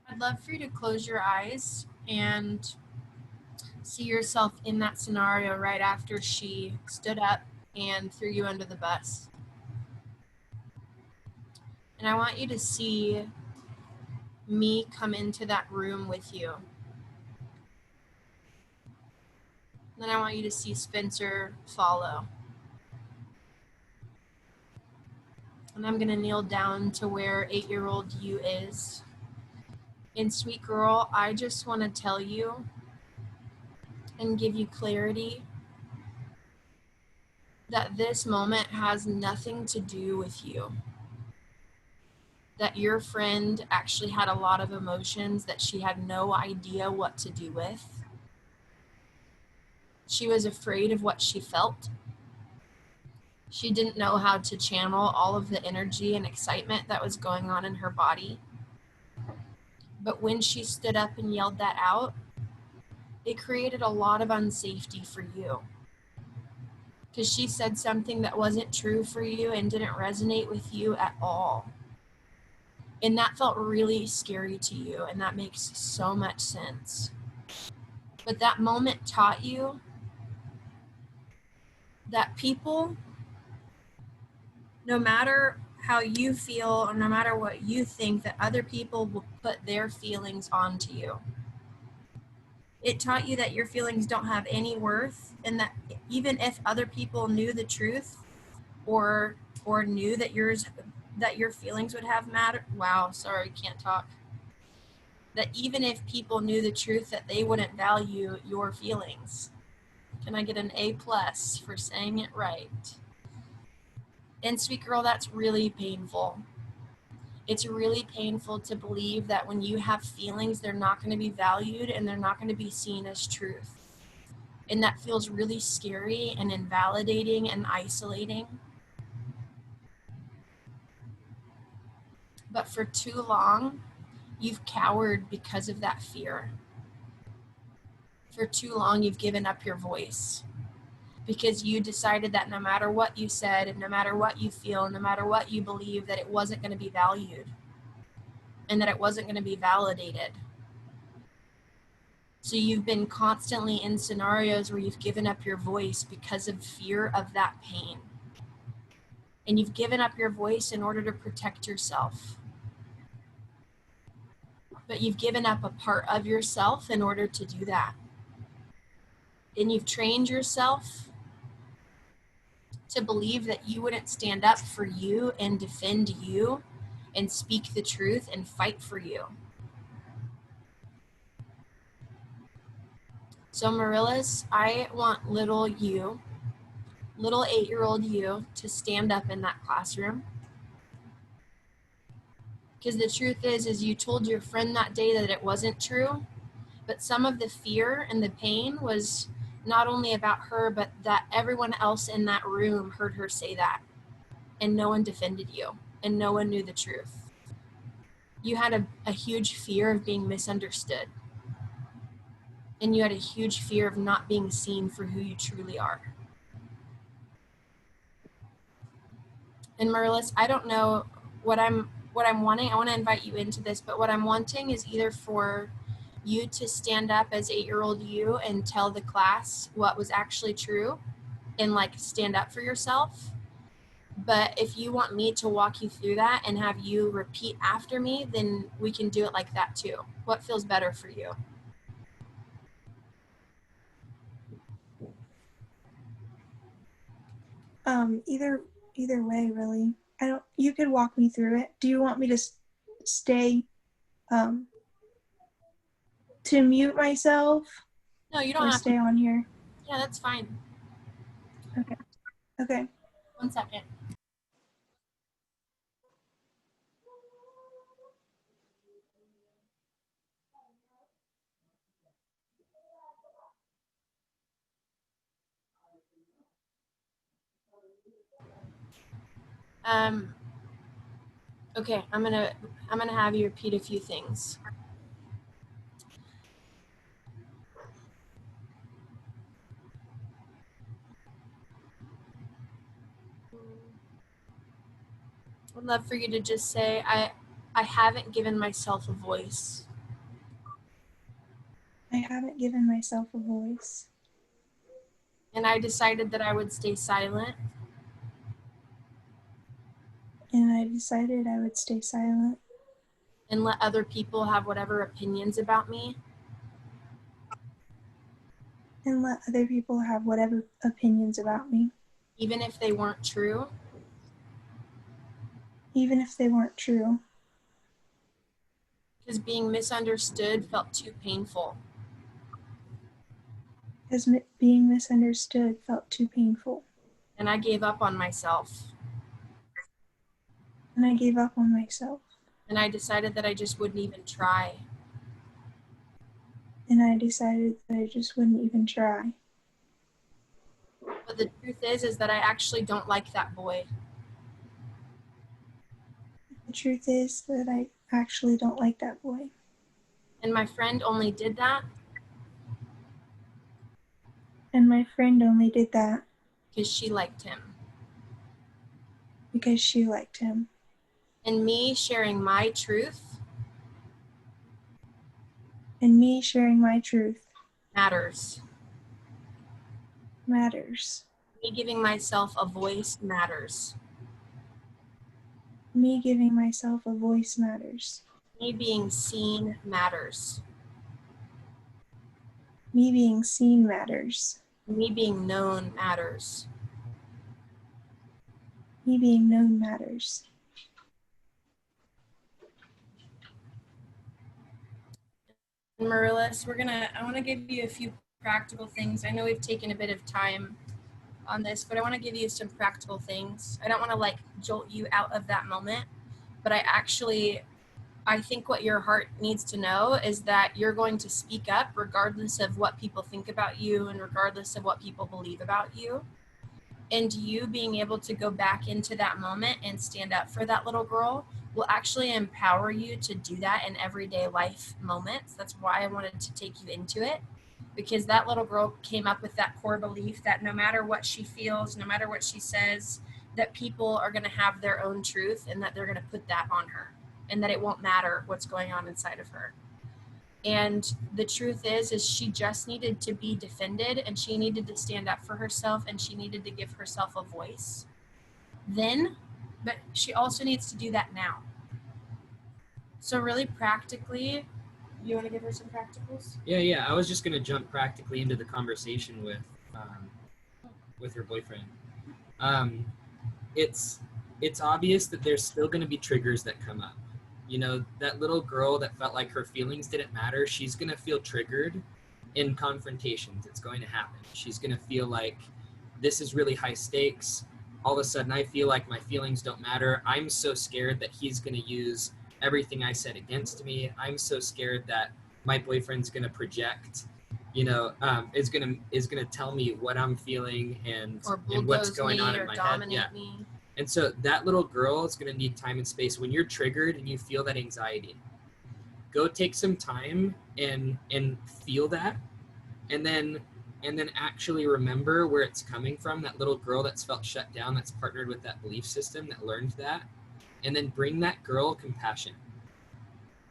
I'd love for you to close your eyes and see yourself in that scenario right after she stood up and threw you under the bus. And I want you to see me come into that room with you. Then I want you to see Spencer follow. And I'm going to kneel down to where 8-year-old you is. And sweet girl, I just want to tell you and give you clarity that this moment has nothing to do with you. That your friend actually had a lot of emotions that she had no idea what to do with. She was afraid of what she felt. She didn't know how to channel all of the energy and excitement that was going on in her body. But when she stood up and yelled that out, it created a lot of unsafety for you. Because she said something that wasn't true for you and didn't resonate with you at all. And that felt really scary to you, and that makes so much sense. But that moment taught you that people, no matter how you feel or no matter what you think, that other people will put their feelings onto you. It taught you that your feelings don't have any worth, and that even if other people knew the truth or knew that your feelings would have matter. Wow, sorry, can't talk. That even if people knew the truth, that they wouldn't value your feelings. Can I get an A+ for saying it right? And sweet girl, that's really painful. It's really painful to believe that when you have feelings, they're not going to be valued and they're not going to be seen as truth. And that feels really scary and invalidating and isolating. But for too long, you've cowered because of that fear. For too long, you've given up your voice because you decided that no matter what you said and no matter what you feel, no matter what you believe, that it wasn't going to be valued and that it wasn't going to be validated. So you've been constantly in scenarios where you've given up your voice because of fear of that pain. And you've given up your voice in order to protect yourself. But you've given up a part of yourself in order to do that. And you've trained yourself to believe that you wouldn't stand up for you and defend you and speak the truth and fight for you. So Marillis, I want little you, little 8-year-old you, to stand up in that classroom. Because the truth is you told your friend that day that it wasn't true, but some of the fear and the pain was not only about her, but that everyone else in that room heard her say that. And no one defended you, and no one knew the truth. You had a huge fear of being misunderstood. And you had a huge fear of not being seen for who you truly are. And Marillis, I don't know what I'm wanting. I want to invite you into this, but what I'm wanting is either for you to stand up as 8-year-old you and tell the class what was actually true and like stand up for yourself. But if you want me to walk you through that and have you repeat after me, then we can do it like that too. What feels better for you? Either way, really. You could walk me through it. Do you want me to stay, to mute myself? No, you don't or have stay to. on here? Yeah, that's fine. Okay. 1 second. Okay, I'm gonna have you repeat a few things. I'd love for you to just say, I haven't given myself a voice. I haven't given myself a voice. And I decided that I would stay silent. And I decided I would stay silent. And let other people have whatever opinions about me. And let other people have whatever opinions about me. Even if they weren't true. Even if they weren't true. Because being misunderstood felt too painful. because being misunderstood felt too painful. And I gave up on myself. And I gave up on myself. And I decided that I just wouldn't even try. And I decided that I just wouldn't even try. But the truth is that I actually don't like that boy. The truth is that I actually don't like that boy. And my friend only did that And my friend only did that because she liked him. because she liked him. And me sharing my truth And me sharing my truth matters. matters. Me giving myself a voice matters. Me giving myself a voice matters. Me being seen matters. Me being seen matters. Me being known matters. Me being known matters. Marilis, I want to give you a few practical things. I know we've taken a bit of time on this, but I want to give you some practical things. I don't want to like jolt you out of that moment, but I think what your heart needs to know is that you're going to speak up regardless of what people think about you and regardless of what people believe about you. And you being able to go back into that moment and stand up for that little girl will actually empower you to do that in everyday life moments. That's why I wanted to take you into it, because that little girl came up with that core belief that no matter what she feels, no matter what she says, that people are going to have their own truth and that they're going to put that on her and that it won't matter what's going on inside of her. And the truth is she just needed to be defended and she needed to stand up for herself and she needed to give herself a voice then, but she also needs to do that now. So really practically, you want to give her some practicals? Yeah. I was just gonna jump practically into the conversation with her boyfriend. It's obvious that there's still gonna be triggers that come up. You know, that little girl that felt like her feelings didn't matter, she's gonna feel triggered in confrontations. It's going to happen. She's gonna feel like this is really high stakes. All of a sudden, I feel like my feelings don't matter. I'm so scared that he's gonna use everything I said against me. I'm so scared that my boyfriend's gonna project, is gonna tell me what I'm feeling and what's going on in my head. Yeah. Me. And so that little girl is going to need time and space. When you're triggered and you feel that anxiety, go take some time and feel that, and then actually remember where it's coming from. That little girl that's felt shut down, that's partnered with that belief system, that learned that, and then bring that girl compassion.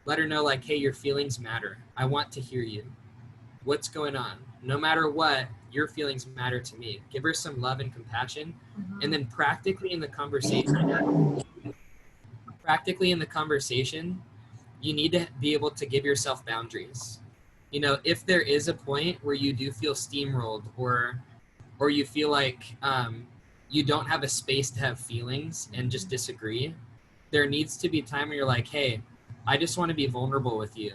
Let her know, like, hey, your feelings matter. I want to hear you. What's going on? No matter what, your feelings matter to me. Give her some love and compassion. Mm-hmm. And then practically in the conversation, you need to be able to give yourself boundaries. You know, if there is a point where you do feel steamrolled or you feel like you don't have a space to have feelings and just disagree, there needs to be time where you're like, hey, I just want to be vulnerable with you.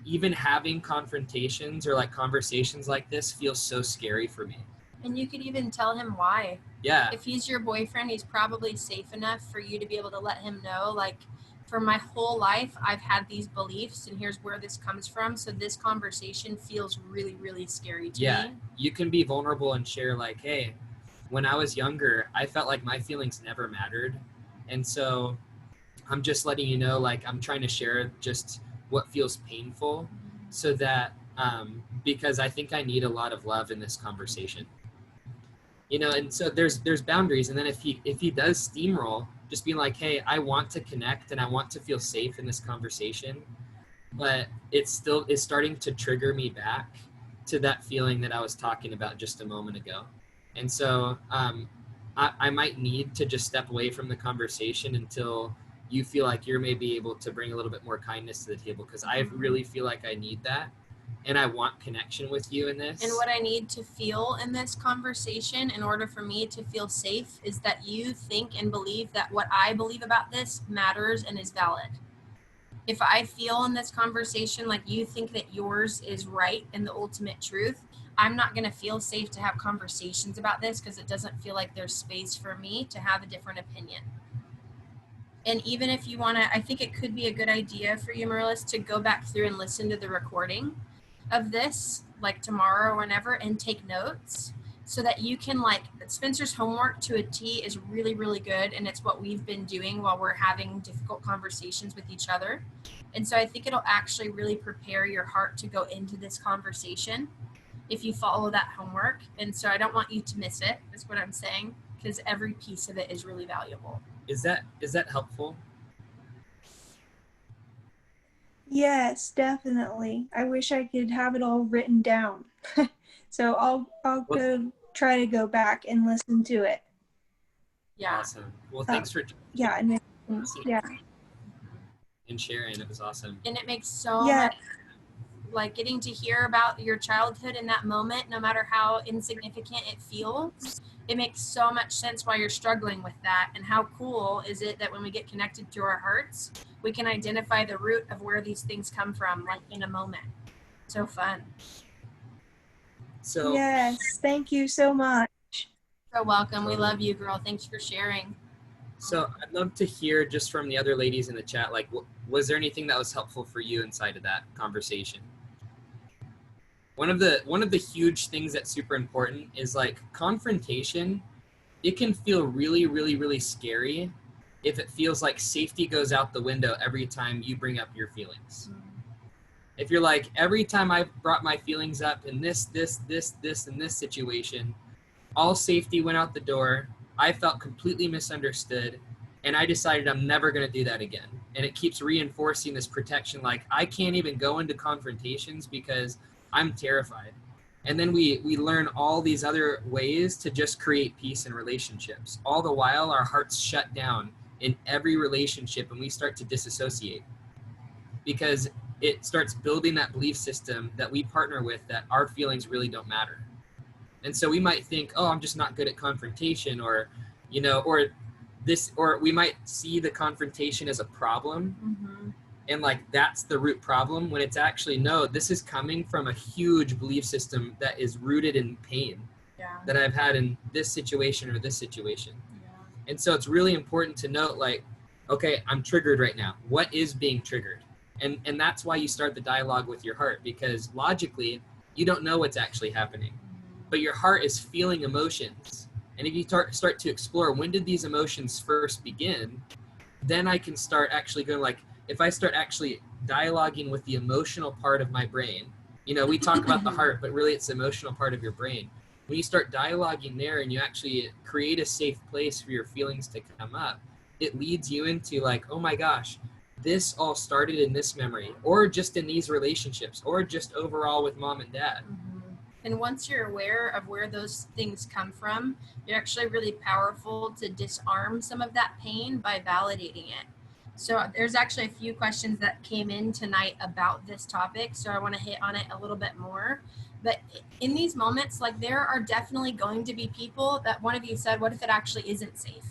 Even having confrontations or like conversations like this feels so scary for me. And you could even tell him why. Yeah. If he's your boyfriend, he's probably safe enough for you to be able to let him know, like, for my whole life, I've had these beliefs and here's where this comes from. So this conversation feels really, really scary to me. Yeah. You can be vulnerable and share like, hey, when I was younger, I felt like my feelings never mattered. And so I'm just letting you know, like, I'm trying to share just what feels painful so that, because I think I need a lot of love in this conversation. You know, and so there's boundaries. And then if he does steamroll, just being like, hey, I want to connect and I want to feel safe in this conversation, but it's starting to trigger me back to that feeling that I was talking about just a moment ago. And so I might need to just step away from the conversation until you feel like you're maybe able to bring a little bit more kindness to the table, because I really feel like I need that. And I want connection with you in this. And what I need to feel in this conversation in order for me to feel safe is that you think and believe that what I believe about this matters and is valid. If I feel in this conversation like you think that yours is right and the ultimate truth, I'm not going to feel safe to have conversations about this because it doesn't feel like there's space for me to have a different opinion. And even if you want to, I think it could be a good idea for you, Marilys, to go back through and listen to the recording of this, like tomorrow or whenever, and take notes so that you can, like, Spencer's homework to a T is really, really good. And it's what we've been doing while we're having difficult conversations with each other. And so I think it'll actually really prepare your heart to go into this conversation if you follow that homework. And so I don't want you to miss it, is what I'm saying, because every piece of it is really valuable. Is that helpful? Yes, definitely. I wish I could have it all written down. So I'll go try to go back and listen to it. Yeah. Awesome. Well, thanks for Yeah, and yeah. and sharing. It was awesome. And it makes so Yeah. much, like, getting to hear about your childhood in that moment, no matter how insignificant it feels, it makes so much sense why you're struggling with that. And how cool is it that when we get connected to our hearts, we can identify the root of where these things come from, like in a moment. So fun. So Yes, thank you so much. So welcome. We love you, girl. Thanks for sharing. So I'd love to hear just from the other ladies in the chat, like, was there anything that was helpful for you inside of that conversation? One of the huge things that's super important is, like, confrontation. It can feel really, really, really scary if it feels like safety goes out the window every time you bring up your feelings. If you're like, every time I brought my feelings up in this, and this situation, all safety went out the door. I felt completely misunderstood, and I decided I'm never going to do that again. And it keeps reinforcing this protection, like, I can't even go into confrontations because I'm terrified. And then we learn all these other ways to just create peace in relationships. All the while, our hearts shut down in every relationship, and we start to disassociate because it starts building that belief system that we partner with, that our feelings really don't matter. And so we might think, oh, I'm just not good at confrontation, or, you know, or we might see the confrontation as a problem. Mm-hmm. And, like, that's the root problem, when it's actually, no, this is coming from a huge belief system that is rooted in pain that I've had in this situation or this situation. And so it's really important to note, like, okay, I'm triggered right now. What is being triggered? And that's why you start the dialogue with your heart, because logically, you don't know what's actually happening. But your heart is feeling emotions. And if you start to explore, when did these emotions first begin? Then I can start actually going, like, if I start actually dialoguing with the emotional part of my brain, you know, we talk about the heart, but really it's the emotional part of your brain. When you start dialoguing there and you actually create a safe place for your feelings to come up, it leads you into, like, oh my gosh, this all started in this memory, or just in these relationships, or just overall with mom and dad. Mm-hmm. And once you're aware of where those things come from, you're actually really powerful to disarm some of that pain by validating it. So there's actually a few questions that came in tonight about this topic, so I want to hit on it a little bit more. But in these moments, like, there are definitely going to be people that, one of you said, what if it actually isn't safe?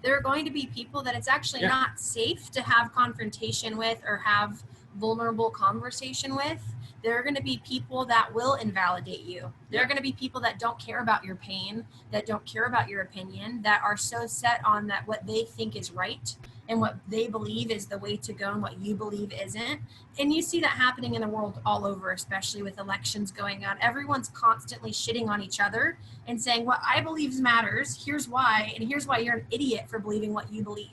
There are going to be people that it's actually not safe to have confrontation with or have vulnerable conversation with. There are going to be people that will invalidate you. There are going to be people that don't care about your pain, that don't care about your opinion, that are so set on that what they think is right and what they believe is the way to go and what you believe isn't. And you see that happening in the world all over, especially with elections going on. Everyone's constantly shitting on each other and saying, what I believe matters, here's why, and here's why you're an idiot for believing what you believe,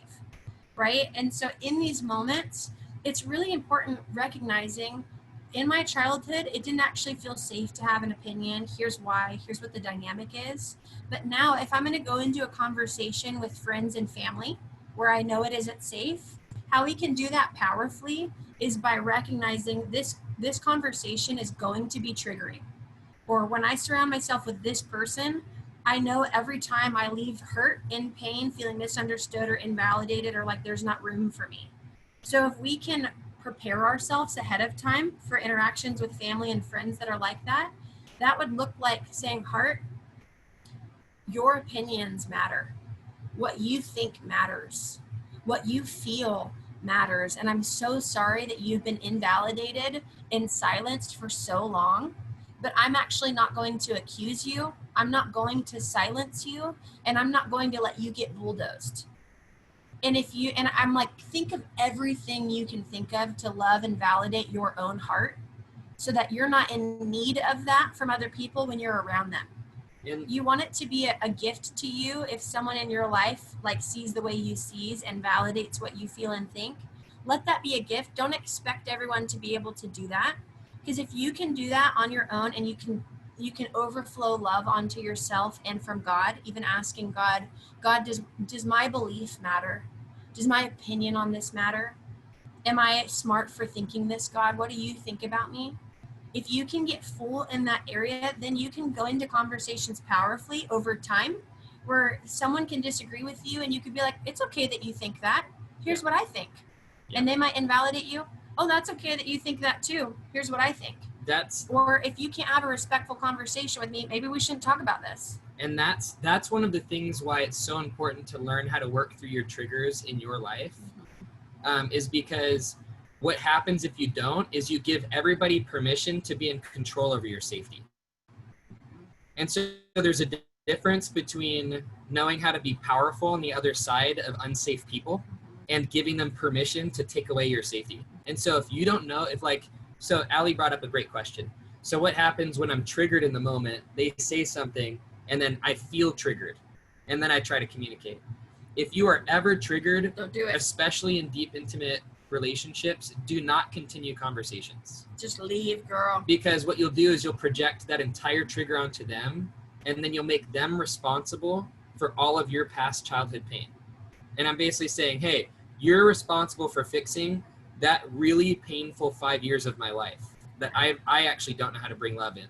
right? And so in these moments, it's really important recognizing, in my childhood, it didn't actually feel safe to have an opinion. Here's why, here's what the dynamic is. But now if I'm going to go into a conversation with friends and family where I know it isn't safe, how we can do that powerfully is by recognizing this conversation is going to be triggering. Or when I surround myself with this person, I know every time I leave hurt, in pain, feeling misunderstood or invalidated, or like there's not room for me. So if we can prepare ourselves ahead of time for interactions with family and friends that are like that, that would look like saying, heart, your opinions matter. What you think matters. What you feel matters. And I'm so sorry that you've been invalidated and silenced for so long. but I'm actually not going to accuse you. I'm not going to silence you, and I'm not going to let you get bulldozed. And I'm like, think of everything you can think of to love and validate your own heart so that you're not in need of that from other people when you're around them. And You want it to be a gift to you if someone in your life like sees the way you sees and validates what you feel and think. Let that be a gift. Don't expect everyone to be able to do that, because if you can do that on your own and you can overflow love onto yourself and from God, even asking God, does my belief matter? Does my opinion on this matter? Am I smart for thinking this, God? What do you think about me? If you can get full in that area, then you can go into conversations powerfully over time where someone can disagree with you and you could be like, it's okay that you think that. Here's what I think. Yeah. And they might invalidate you. Oh, that's okay that you think that too. Here's what I think. Or if you can't have a respectful conversation with me, maybe we shouldn't talk about this. And that's one of the things why it's so important to learn how to work through your triggers in your life, is because what happens if you don't is you give everybody permission to be in control over your safety. And so there's a difference between knowing how to be powerful on the other side of unsafe people and giving them permission to take away your safety. And so if you don't know, so Allie brought up a great question. So what happens when I'm triggered in the moment? They say something and then I feel triggered and then I try to communicate. If you are ever triggered, Don't do it. especially in deep, intimate relationships, do not continue conversations. Just leave, girl. Because what you'll do is you'll project that entire trigger onto them, and then you'll make them responsible for all of your past childhood pain. And I'm basically saying, hey, you're responsible for fixing that really painful 5 years of my life that I actually don't know how to bring love in.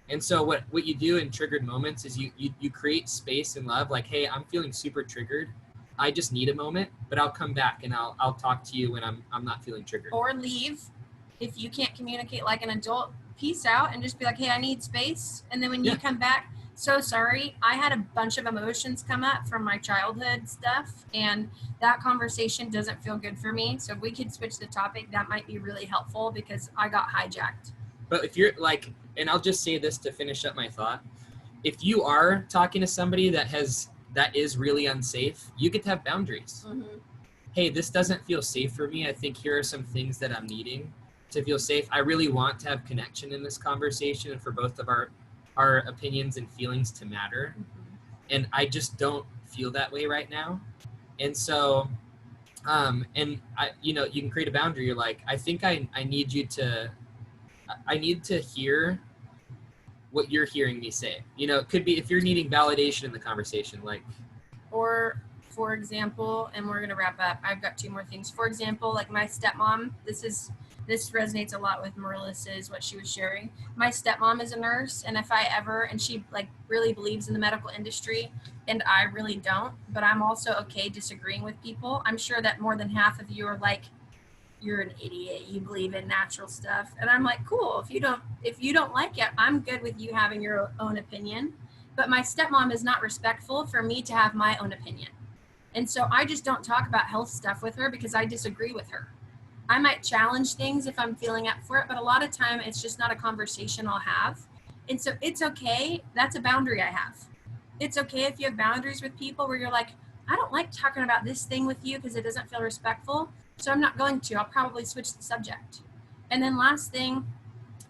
And so what you do in triggered moments is you create space and love, like, hey, I'm feeling super triggered. I just need a moment, but I'll come back and I'll talk to you when I'm not feeling triggered. Or leave. If you can't communicate like an adult, peace out and just be like, hey, I need space. And then when you come back, so sorry, I had a bunch of emotions come up from my childhood stuff, and that conversation doesn't feel good for me. So if we could switch the topic, that might be really helpful because I got hijacked. But if you're like, and I'll just say this to finish up my thought, if you are talking to somebody that is really unsafe, you get to have boundaries. Mm-hmm. Hey, this doesn't feel safe for me. I think here are some things that I'm needing to feel safe. I really want to have connection in this conversation and for both of our opinions and feelings to matter. Mm-hmm. And I just don't feel that way right now. And so, and I, you can create a boundary. You're like, I think I need to hear what you're hearing me say. It could be if you're needing validation in the conversation, like. Or, for example, and we're going to wrap up, I've got two more things. For example, like my stepmom, this resonates a lot with Marilys's, what she was sharing. My stepmom is a nurse, and and she like really believes in the medical industry, and I really don't, but I'm also okay disagreeing with people. I'm sure that more than half of you are like, you're an idiot, you believe in natural stuff. And I'm like, cool, if you don't like it, I'm good with you having your own opinion. But my stepmom is not respectful for me to have my own opinion. And so I just don't talk about health stuff with her because I disagree with her. I might challenge things if I'm feeling up for it, but a lot of time it's just not a conversation I'll have. And so it's okay. That's a boundary I have. It's okay if you have boundaries with people where you're like, I don't like talking about this thing with you because it doesn't feel respectful. So I'm not going to. I'll probably switch the subject. And then last thing,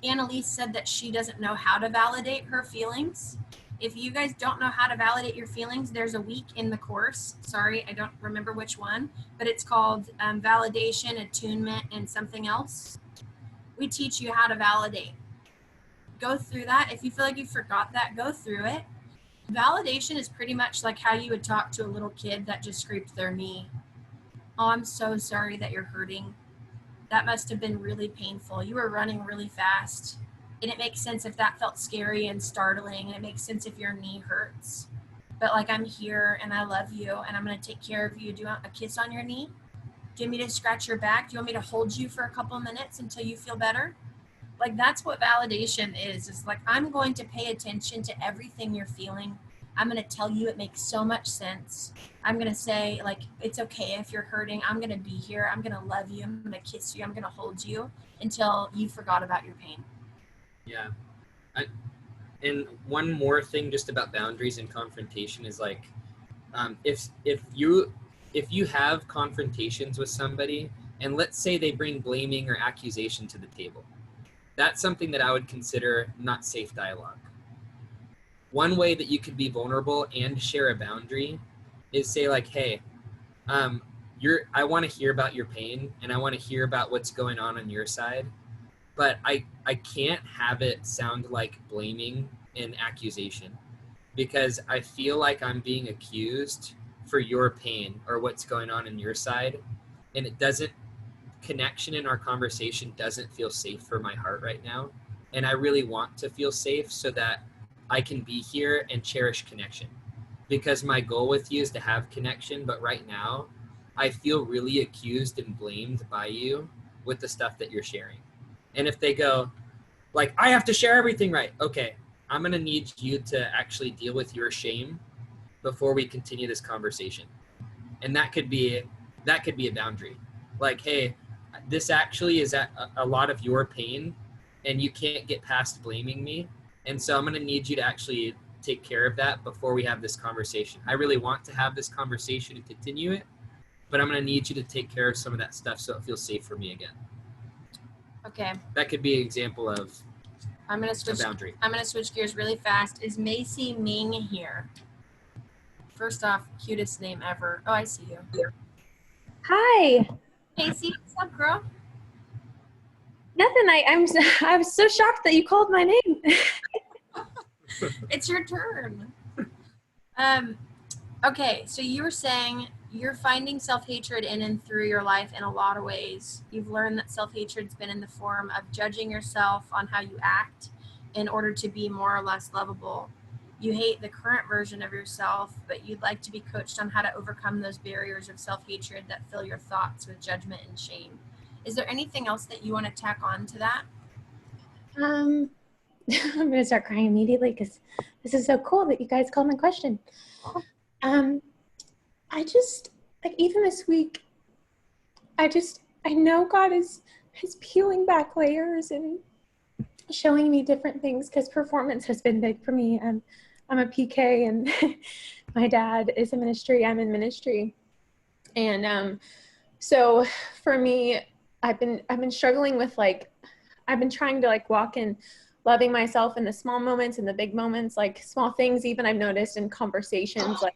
Annalise said that she doesn't know how to validate her feelings. If you guys don't know how to validate your feelings, there's a week in the course. Sorry, I don't remember which one, but it's called Validation, Attunement, and something else. We teach you how to validate. Go through that. If you feel like you forgot that, go through it. Validation is pretty much like how you would talk to a little kid that just scraped their knee. Oh, I'm so sorry that you're hurting. That must have been really painful. You were running really fast. And it makes sense if that felt scary and startling, and it makes sense if your knee hurts. But like, I'm here and I love you and I'm going to take care of you. Do you want a kiss on your knee? Do you want me to scratch your back? Do you want me to hold you for a couple minutes until you feel better? Like, that's what validation is. It's like, I'm going to pay attention to everything you're feeling. I'm going to tell you it makes so much sense. I'm going to say, like, it's okay if you're hurting. I'm going to be here. I'm going to love you. I'm going to kiss you. I'm going to hold you until you forgot about your pain. Yeah. And one more thing just about boundaries and confrontation is like, if you have confrontations with somebody, and let's say they bring blaming or accusation to the table, that's something that I would consider not safe dialogue. One way that you could be vulnerable and share a boundary is say like, hey, I want to hear about your pain, and I want to hear about what's going on your side, but I can't have it sound like blaming and accusation, because I feel like I'm being accused for your pain or what's going on in your side, and connection in our conversation doesn't feel safe for my heart right now. And I really want to feel safe so that I can be here and cherish connection, because my goal with you is to have connection. But right now I feel really accused and blamed by you with the stuff that you're sharing. And if they go like, I have to share everything, right? Okay, I'm going to need you to actually deal with your shame before we continue this conversation. And that could be a boundary. Like, hey, this actually is a lot of your pain, and you can't get past blaming me. And so I'm going to need you to actually take care of that before we have this conversation. I really want to have this conversation and continue it, but I'm going to need you to take care of some of that stuff so it feels safe for me again. Okay. That could be an example of I'm gonna switch. a boundary. I'm gonna switch gears really fast. Is Macy Ming here? First off, cutest name ever. Oh, I see you. Hi. Macy, what's up, girl? Nothing. I was so shocked that you called my name. It's your turn. Okay, so you were saying you're finding self-hatred in and through your life in a lot of ways. You've learned that self-hatred's been in the form of judging yourself on how you act in order to be more or less lovable. You hate the current version of yourself, but you'd like to be coached on how to overcome those barriers of self-hatred that fill your thoughts with judgment and shame. Is there anything else that you want to tack on to that? I'm going to start crying immediately because this is so cool that you guys called my question. I just, like, even this week, I know God is peeling back layers and showing me different things, because performance has been big for me. I'm a PK, and my dad is in ministry. I'm in ministry. And so for me, I've been struggling with, like, I've been trying to, like, walk in loving myself in the small moments and the big moments, like small things. Even I've noticed in conversations, like,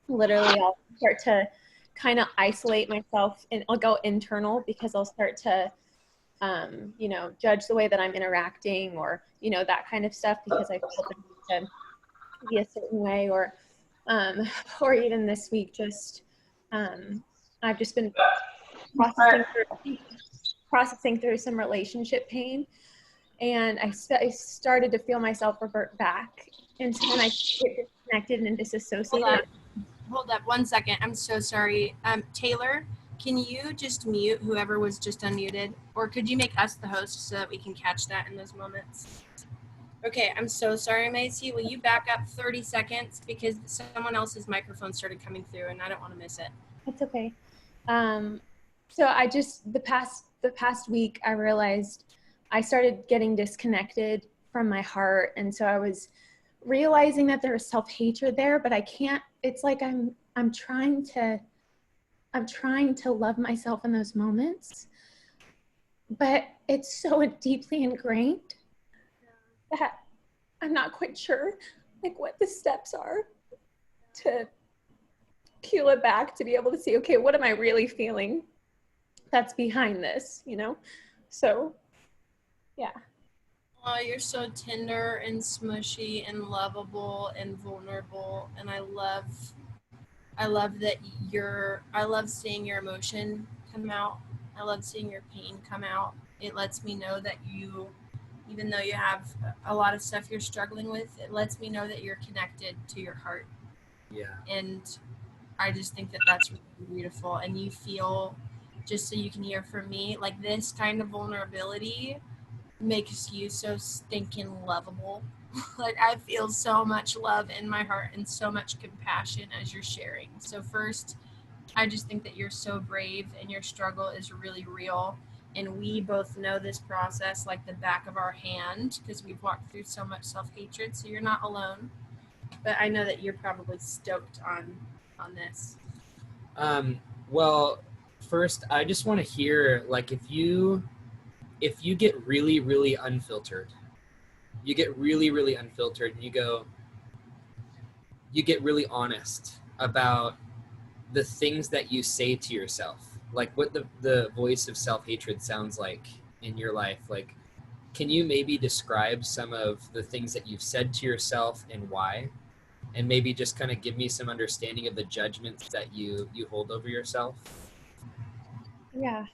literally I'll start to kind of isolate myself, and I'll go internal because I'll start to, judge the way that I'm interacting, or, that kind of stuff, because I feel to be a certain way, or even this week, just, I've just been processing through some relationship pain. And I started to feel myself revert back into when I get disconnected and disassociated. Hold up 1 second. I'm so sorry. Taylor, can you just mute whoever was just unmuted? Or could you make us the host so that we can catch that in those moments? Okay, I'm so sorry, Macy. Will you back up 30 seconds? Because someone else's microphone started coming through and I don't want to miss it. That's okay. So I just, the past week, I realized I started getting disconnected from my heart. And so I was realizing that there was self-hatred there, but I can't, it's like I'm trying to love myself in those moments, but it's so deeply ingrained that I'm not quite sure, like, what the steps are to peel it back, to be able to see, okay, what am I really feeling that's behind this, So, yeah. Oh, you're so tender and smushy and lovable and vulnerable, and I love that I love seeing your emotion come out. I love seeing your pain come out. It lets me know that you, even though you have a lot of stuff you're struggling with, it lets me know that you're connected to your heart. Yeah. And I just think that that's really beautiful. And you feel, just so you can hear from me, like, this kind of vulnerability makes you so stinking lovable. Like, I feel so much love in my heart and so much compassion as you're sharing. So first, I just think that you're so brave and your struggle is really real. And we both know this process like the back of our hand because we've walked through so much self-hatred. So you're not alone. But I know that you're probably stoked on this. Well, first, I just want to hear, like, if you get really, really unfiltered, you get really, really unfiltered, and you get really honest about the things that you say to yourself, like what the voice of self-hatred sounds like in your life. Like, can you maybe describe some of the things that you've said to yourself and why? And maybe just kind of give me some understanding of the judgments that you hold over yourself. Yeah.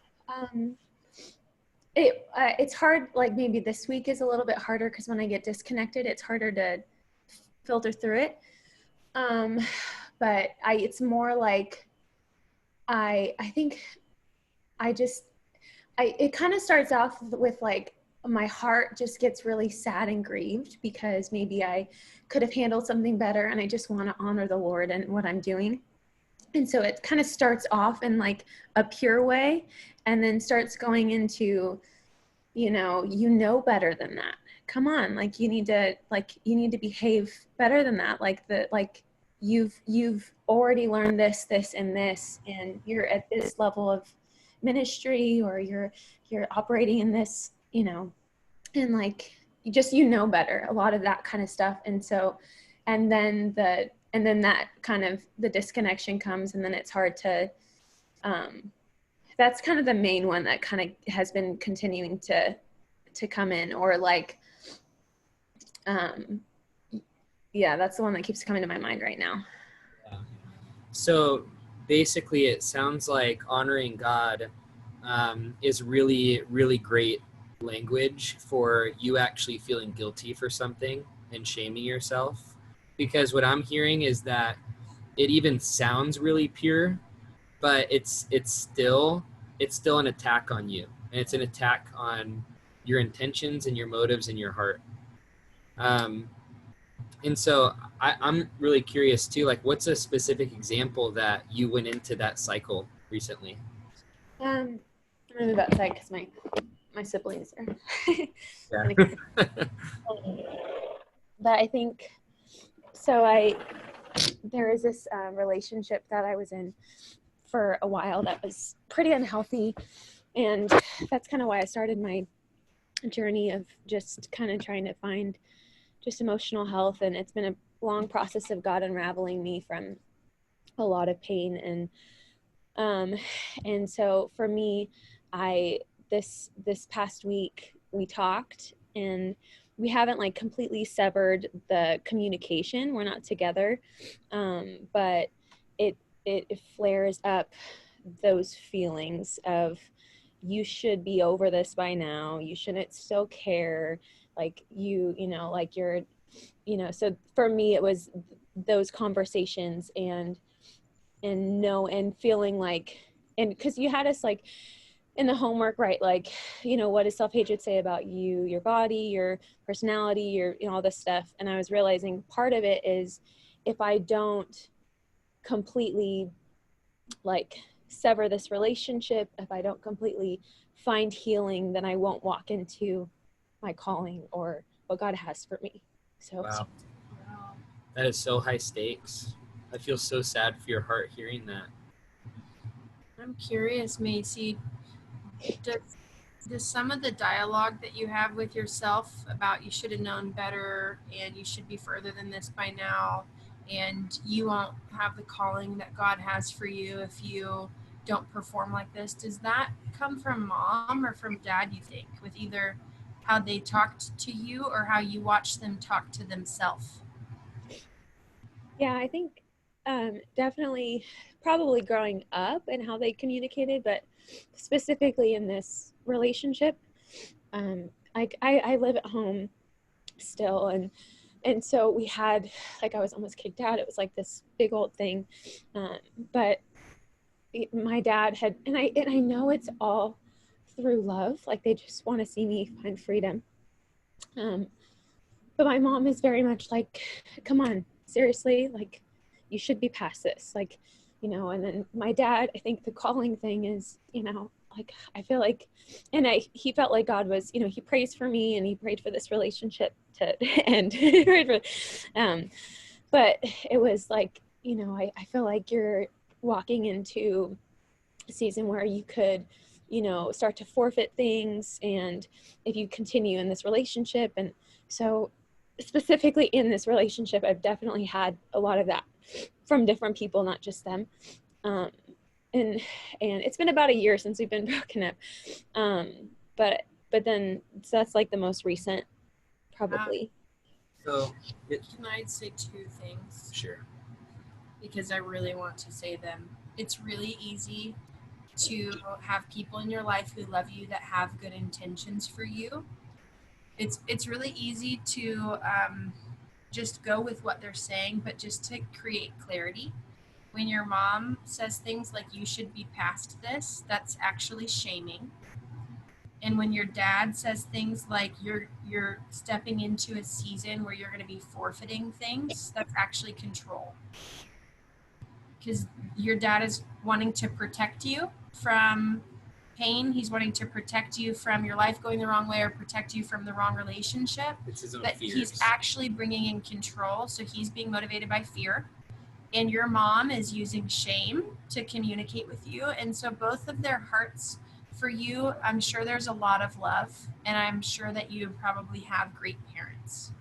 It's hard, like maybe this week is a little bit harder because when I get disconnected, it's harder to filter through it. But it's more like I think it kind of starts off with like my heart just gets really sad and grieved because maybe I could have handled something better, and I just want to honor the Lord and what I'm doing. And so it kind of starts off in like a pure way and then starts going into, you know better than that. Come on, like you need to behave better than that. Like you've already learned this, and this, and you're at this level of ministry, or you're operating in this, and like you know better, a lot of that kind of stuff. And so, and then that kind of the disconnection comes, and then it's hard to, that's kind of the main one that kind of has been continuing to come in, or like, yeah, that's the one that keeps coming to my mind right now. Yeah. So basically it sounds like honoring God is really, really great language for you actually feeling guilty for something and shaming yourself. Because what I'm hearing is that it even sounds really pure, but it's still an attack on you, and it's an attack on your intentions and your motives and your heart. And so I'm really curious too, like what's a specific example that you went into that cycle recently? I'm gonna move outside because my siblings are. Yeah. But I think so. There is this relationship that I was in for a while that was pretty unhealthy, and that's kind of why I started my journey of just kind of trying to find just emotional health. And it's been a long process of God unraveling me from a lot of pain. And so for me, this past week we talked, and we haven't like completely severed the communication. We're not together, but it flares up those feelings of, you should be over this by now. You shouldn't still care. Like like you're, so for me, it was those conversations and feeling like, and because you had us like in the homework, right? Like, what does self-hatred say about you, your body, your personality, your, all this stuff. And I was realizing part of it is, if I don't completely like sever this relationship, if I don't completely find healing, then I won't walk into my calling or what God has for me. So Wow. That is so high stakes. I feel so sad for your heart hearing that. I'm curious, Macy, does some of the dialogue that you have with yourself about you should have known better and you should be further than this by now, and you won't have the calling that God has for you if you don't perform like this, does that come from mom or from dad, you think, with either how they talked to you or how you watched them talk to themselves? yeah, I think definitely probably growing up and how they communicated, but specifically in this relationship, I live at home still, and so we had, like, I was almost kicked out. It was like this big old thing, but my dad had, and I know it's all through love, like they just want to see me find freedom, but my mom is very much like, come on, seriously, like you should be past this, like you know, and then my dad, I think the calling thing is, you know, like, I feel like, and he felt like God was, you know, he prays for me and he prayed for this relationship to end. He prayed for, but it was like, you know, I feel like you're walking into a season where you could, you know, start to forfeit things, and if you continue in this relationship. And so specifically in this relationship, I've definitely had a lot of that from different people, not just them. And it's been about a year since we've been broken up. But then so that's like the most recent, probably. So, Can I say two things? sure. Because I really want to say them. It's really easy to have people in your life who love you that have good intentions for you. It's really easy to just go with what they're saying, but just to create clarity. When your mom says things like you should be past this, that's actually shaming. And when your dad says things like you're stepping into a season where you're going to be forfeiting things, that's actually control. Because your dad is wanting to protect you from pain. He's wanting to protect you from your life going the wrong way or protect you from the wrong relationship. It's his own But fears. he's actually bringing in control. So he's being motivated by fear. And your mom is using shame to communicate with you. And so both of their hearts for you, I'm sure there's a lot of love. And I'm sure that you probably have great parents.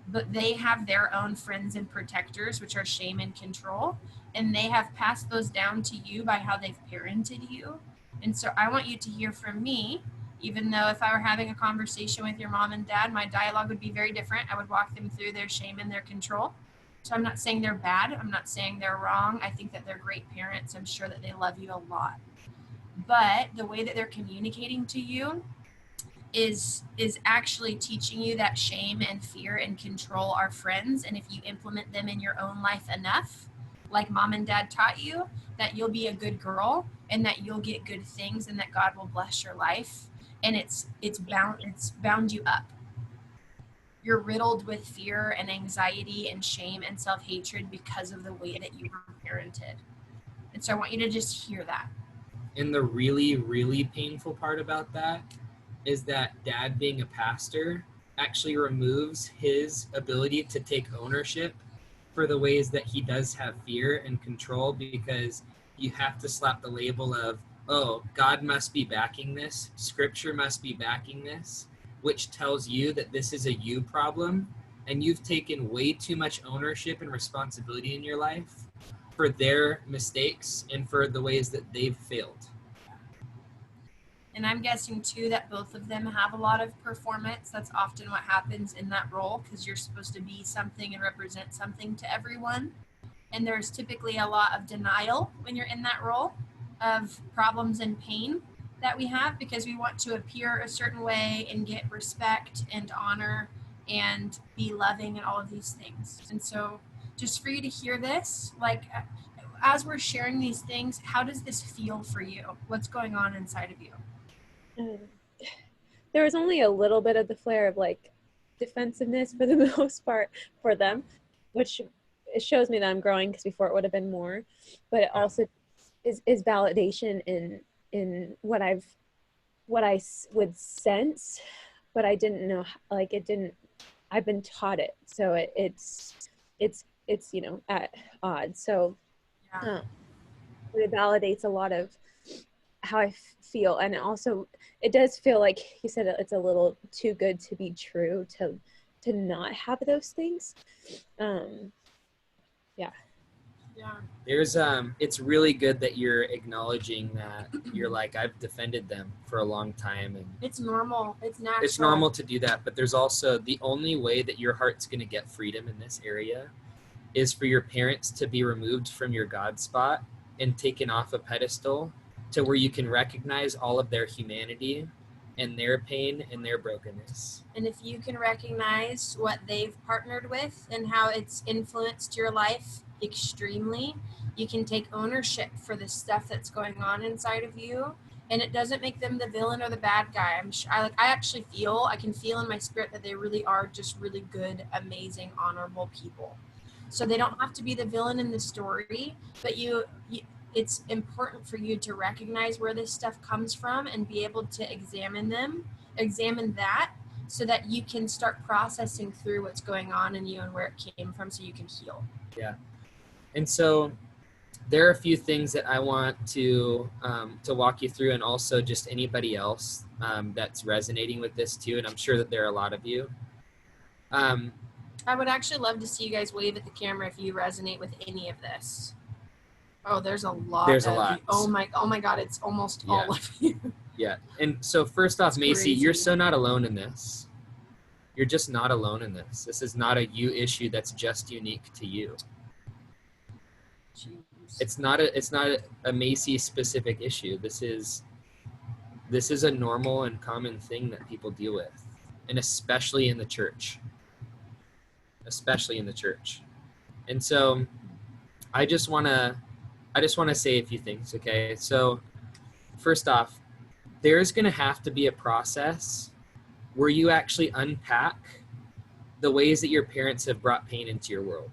But they have their own friends and protectors, which are shame and control. And they have passed those down to you by how they've parented you. And so I want you to hear from me, even though if I were having a conversation with your mom and dad, my dialogue would be very different. I would walk them through their shame and their control. So I'm not saying they're bad. I'm not saying they're wrong. I think that they're great parents. I'm sure that they love you a lot. But the way that they're communicating to you is actually teaching you that shame and fear and control are friends. And if you implement them in your own life enough, like mom and dad taught you, that you'll be a good girl and that you'll get good things and that God will bless your life. And it's bound you up. You're riddled with fear and anxiety and shame and self-hatred because of the way that you were parented. And so I want you to just hear that. And the really, really painful part about that is that dad being a pastor actually removes his ability to take ownership for the ways that he does have fear and control, because you have to slap the label of, oh, God must be backing this, scripture must be backing this, which tells you that this is a you problem, and you've taken way too much ownership and responsibility in your life for their mistakes and for the ways that they've failed. And I'm guessing too that both of them have a lot of performance. That's often what happens in that role, because you're supposed to be something and represent something to everyone. And there's typically a lot of denial when you're in that role of problems and pain that we have, because we want to appear a certain way and get respect and honor and be loving and all of these things. And so just for you to hear this, like as we're sharing these things, how does this feel for you? What's going on inside of you? There was only a little bit of the flare of like defensiveness for the most part for them, which it shows me that I'm growing, because before it would have been more. But it also is validation in what I would sense, but I didn't know, like it didn't. I've been taught it, so it's you know, at odds. So it validates a lot of how I feel, and it does feel like he said it's a little too good to be true to not have those things. There's it's really good that you're acknowledging that you're like, I've defended them for a long time, and It's normal. It's natural. it's normal to do that. But there's also the only way that your heart's going to get freedom in this area is for your parents to be removed from your God spot and taken off a pedestal, to where you can recognize all of their humanity and their pain and their brokenness. And if you can recognize what they've partnered with and how it's influenced your life extremely, you can take ownership for the stuff that's going on inside of you. And it doesn't make them the villain or the bad guy. I can feel in my spirit that they really are just really good, amazing, honorable people. So they don't have to be the villain in the story, but it's important for you to recognize where this stuff comes from and be able to examine that, so that you can start processing through what's going on in you and where it came from, so you can heal. Yeah. And so there are a few things that I want to walk you through, and also just anybody else that's resonating with this too. And I'm sure that there are a lot of you. I would actually love to see you guys wave at the camera if you resonate with any of this. Oh, there's a lot. There's a lot. Oh my God, it's almost all of you. Yeah. And so first off, It's Macy, crazy. you're so not alone in this. You're just not alone in this. This is not a you issue that's just unique to you. Jeez. It's not a Macy specific issue. This is a normal and common thing that people deal with, and especially in the church. And so I just want to say a few things, okay? So first off, there's going to have to be a process where you actually unpack the ways that your parents have brought pain into your world.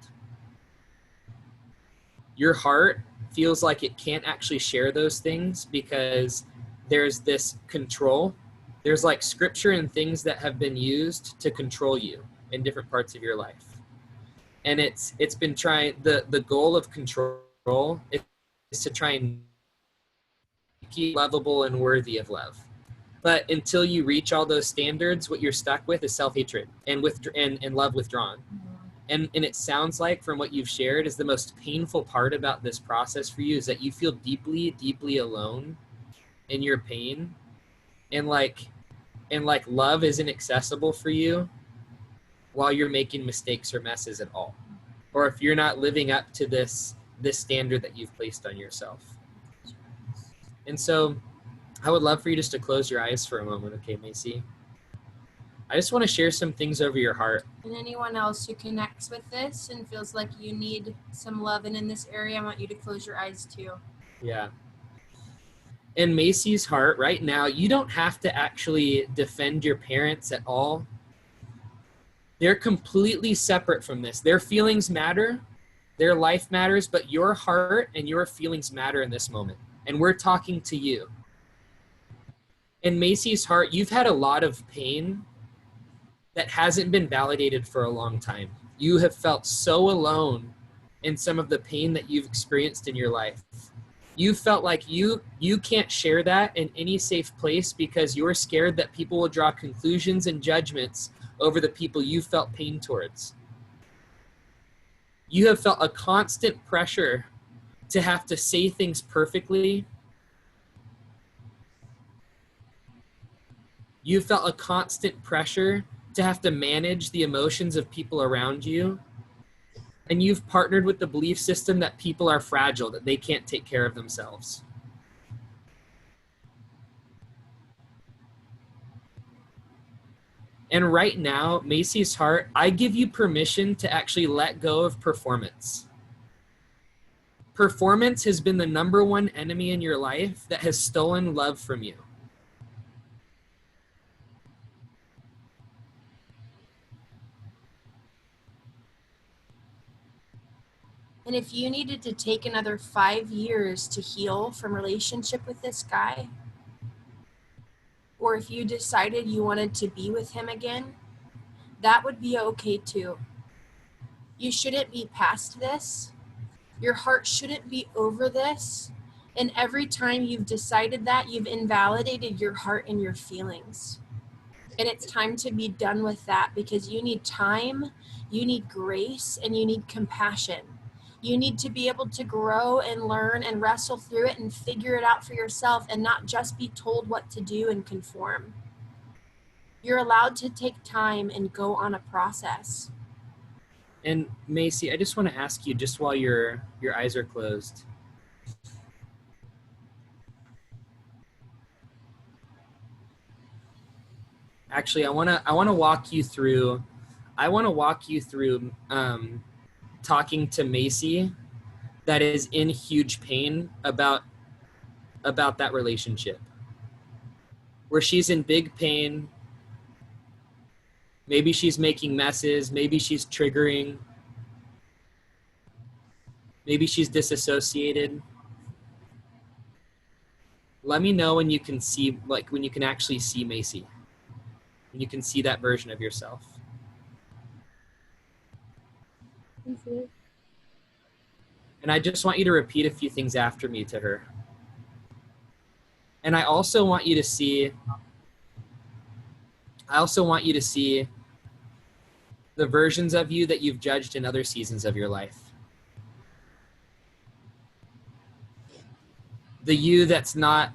Your heart feels like it can't actually share those things because there's this control. There's like scripture and things that have been used to control you in different parts of your life. And it's been trying, the goal of control is to try and keep lovable and worthy of love. But until you reach all those standards, what you're stuck with is self-hatred and love withdrawn. And it sounds like from what you've shared is the most painful part about this process for you is that you feel deeply, deeply alone in your pain, and like love isn't accessible for you while you're making mistakes or messes at all, or if you're not living up to this standard that you've placed on yourself. And so I would love for you just to close your eyes for a moment, okay, Macy? I just want to share some things over your heart. And anyone else who connects with this and feels like you need some love in this area, I want you to close your eyes too. Yeah. In Macy's heart right now, you don't have to actually defend your parents at all. They're completely separate from this. Their feelings matter, their life matters, but your heart and your feelings matter in this moment. And we're talking to you. In Macy's heart, you've had a lot of pain that hasn't been validated for a long time. You have felt so alone in some of the pain that you've experienced in your life. You felt like you can't share that in any safe place because you're scared that people will draw conclusions and judgments over the people you felt pain towards. You have felt a constant pressure to have to say things perfectly. You felt a constant pressure to have to manage the emotions of people around you. And you've partnered with the belief system that people are fragile, that they can't take care of themselves. And right now, Macy's heart, I give you permission to actually let go of performance. Performance has been the number one enemy in your life that has stolen love from you. And if you needed to take another 5 years to heal from relationship with this guy, or if you decided you wanted to be with him again, that would be okay too. You shouldn't be past this. Your heart shouldn't be over this. And every time you've decided that, you've invalidated your heart and your feelings. And it's time to be done with that, because you need time, you need grace, and you need compassion. You need to be able to grow and learn and wrestle through it and figure it out for yourself, and not just be told what to do and conform. You're allowed to take time and go on a process. And Macy, I just want to ask you, just while your eyes are closed, actually, I want to walk you through. Talking to Macy, that is in huge pain about that relationship, where she's in big pain. Maybe she's making messes. Maybe she's triggering. Maybe she's disassociated. Let me know when you can see, like when you can actually see Macy. When you can see that version of yourself. And I just want you to repeat a few things after me to her. And I also want you to see the versions of you that you've judged in other seasons of your life. The you that's not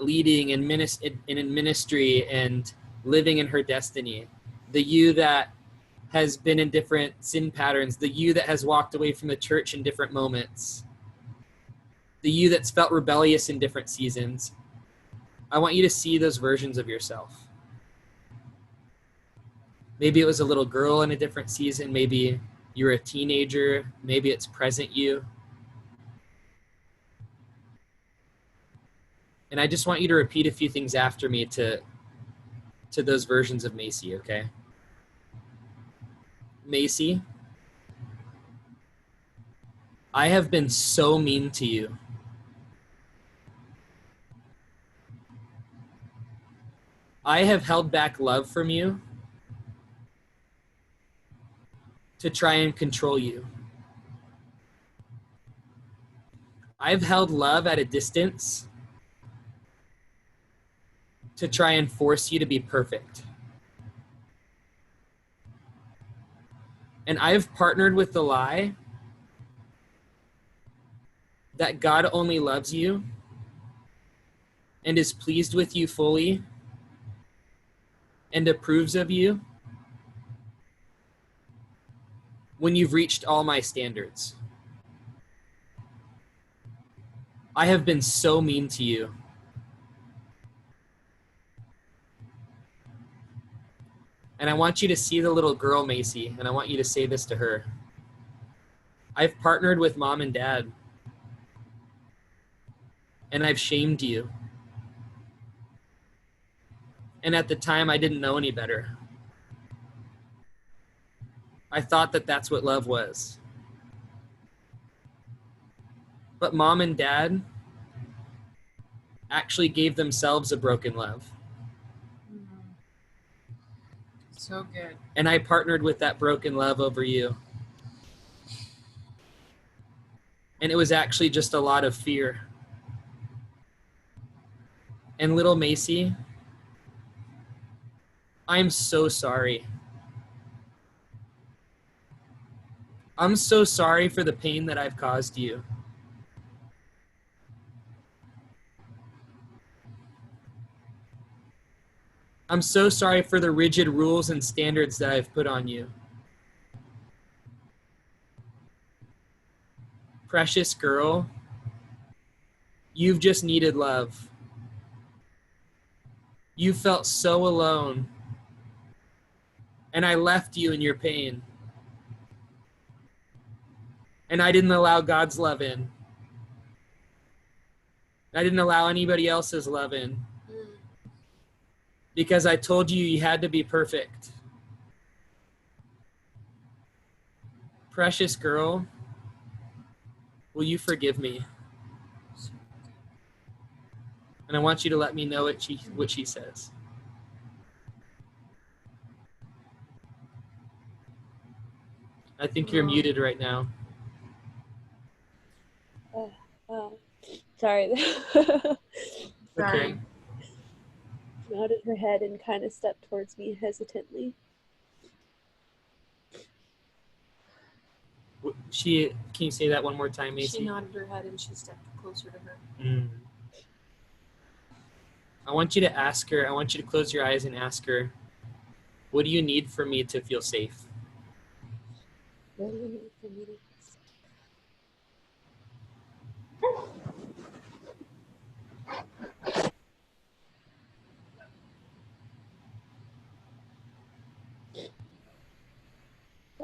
leading in ministry and living in her destiny. The you that has been in different sin patterns. The you that has walked away from the church in different moments. The you that's felt rebellious in different seasons. I want you to see those versions of yourself. Maybe it was a little girl in a different season. Maybe you were a teenager. Maybe it's present you. And I just want you to repeat a few things after me to those versions of Macy, okay? Macy, I have been so mean to you. I have held back love from you to try and control you. I've held love at a distance to try and force you to be perfect. And I've partnered with the lie that God only loves you and is pleased with you fully and approves of you when you've reached all my standards. I have been so mean to you. And I want you to see the little girl, Macy, and I want you to say this to her. I've partnered with mom and dad, and I've shamed you. And at the time, I didn't know any better. I thought that that's what love was. But mom and dad actually gave themselves a broken love. So good. And I partnered with that broken love over you. And it was actually just a lot of fear. And little Macy, I'm so sorry. I'm so sorry for the pain that I've caused you. I'm so sorry for the rigid rules and standards that I've put on you. Precious girl, you've just needed love. You felt so alone, and I left you in your pain. And I didn't allow God's love in. I didn't allow anybody else's love in. Because I told you you had to be perfect. Precious girl, will you forgive me? And I want you to let me know what she says. I think you're muted right now. Sorry. Okay. Nodded her head and kind of stepped towards me hesitantly. Can you say that one more time, Macy? She nodded her head and she stepped closer to her. I want you to ask her, I want you to close your eyes and ask her, what do you need for me to feel safe? What do you need for me to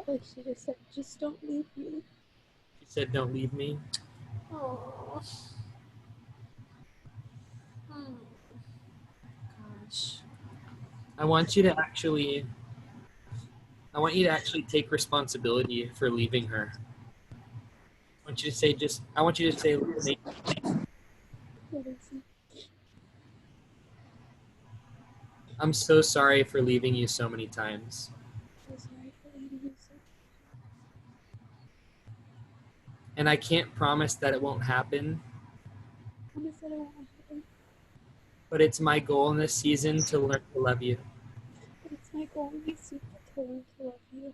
like she just said, just don't leave me. She said, don't leave me. Oh. Gosh. I want you to I want you to actually take responsibility for leaving her. I want you to say Listen, I'm so sorry for leaving you so many times. I'm so sorry for leaving you so. And I can't promise that it won't happen, I promise that it won't happen, but it's my goal in this season to learn to love you. but it's my goal in this season to learn to love you.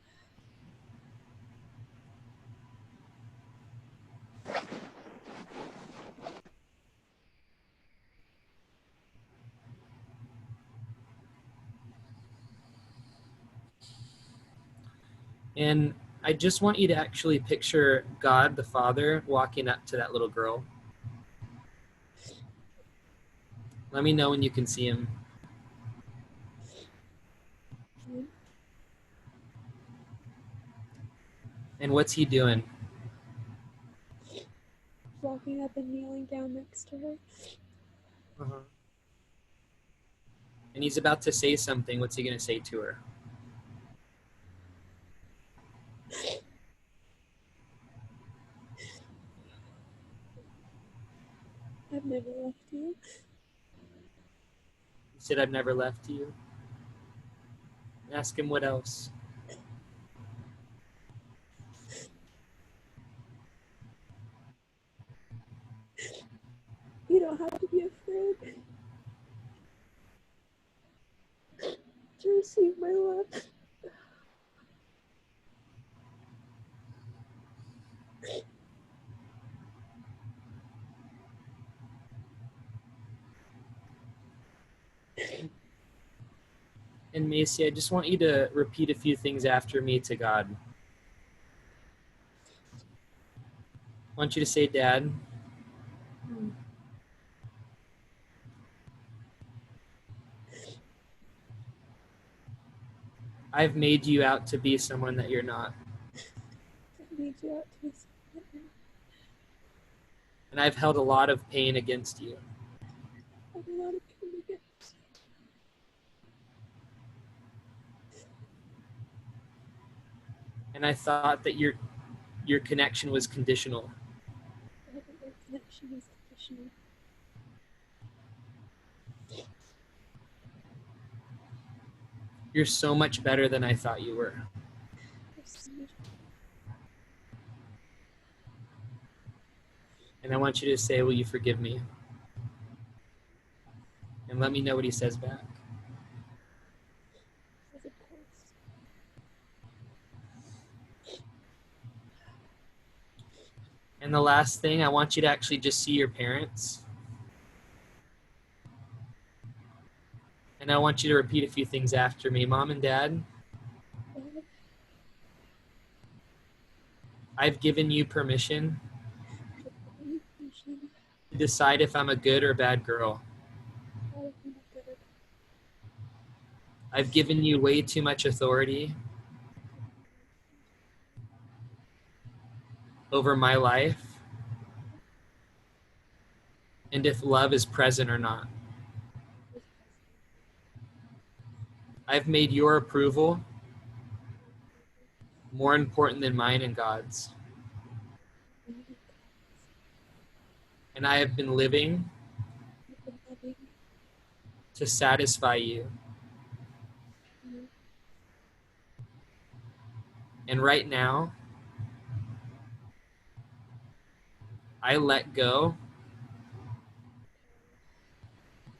And I just want you to actually picture God the Father walking up to that little girl. Let me know when you can see him. And what's he doing? Walking up and kneeling down next to her. And he's about to say something. What's he going to say to her? I've never left you. He said, I've never left you. Ask him what else. You don't have to be afraid to receive my love. And Macy, I just want you to repeat a few things after me to God. I want you to say, Dad, I've made you out to be someone that you're not. I need you out to be someone. And I've held a lot of pain against you. I have a lot of pain against you. And I thought that your connection was conditional. I hope that your connection is conditional. You're so much better than I thought you were. There's so much. And I want you to say, will you forgive me? And let me know what he says back. Says, of course. And the last thing, I want you to actually just see your parents. And I want you to repeat a few things after me. Mom and Dad, I've given you permission to decide if I'm a good or bad girl. I've given you way too much authority over my life and if love is present or not. I've made your approval more important than mine and God's. And I have been living to satisfy you. And right now, I let go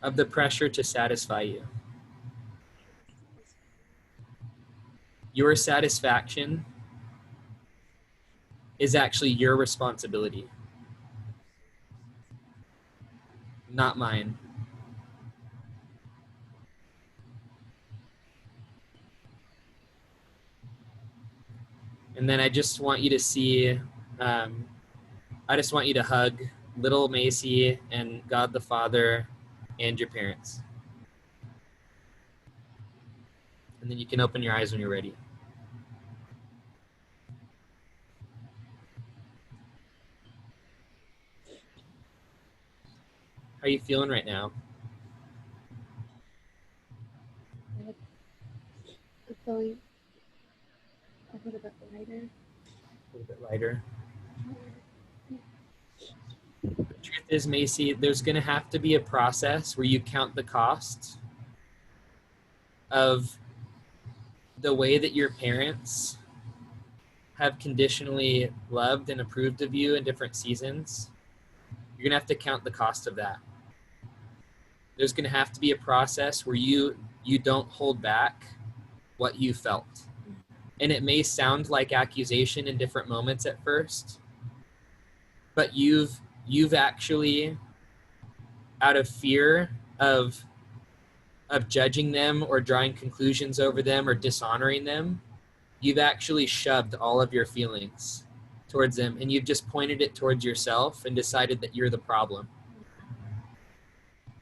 of the pressure to satisfy you. Your satisfaction is actually your responsibility, not mine. And then I just want you to see, I just want you to hug little Macy and God the Father and your parents. And then you can open your eyes when you're ready. How are you feeling right now? I'm feeling lighter. The truth is, Macy, there's going to have to be a process where you count the cost of the way that your parents have conditionally loved and approved of you in different seasons. You're going to have to count the cost of that. There's going to have to be a process where you don't hold back what you felt. And it may sound like accusation in different moments at first, but you've actually, out of fear of judging them or drawing conclusions over them or dishonoring them, you've actually shoved all of your feelings towards them, and you've just pointed it towards yourself and decided that you're the problem.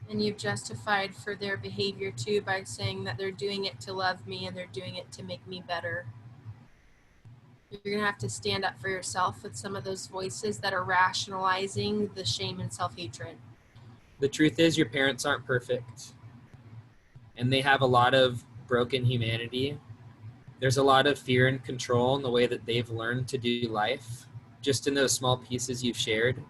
And you've justified for their behavior too by saying that they're doing it to love me and they're doing it to make me better. You're gonna have to stand up for yourself with some of those voices that are rationalizing the shame and self-hatred. The truth is, your parents aren't perfect, and they have a lot of broken humanity. There's a lot of fear and control in the way that they've learned to do life, just in those small pieces you've shared.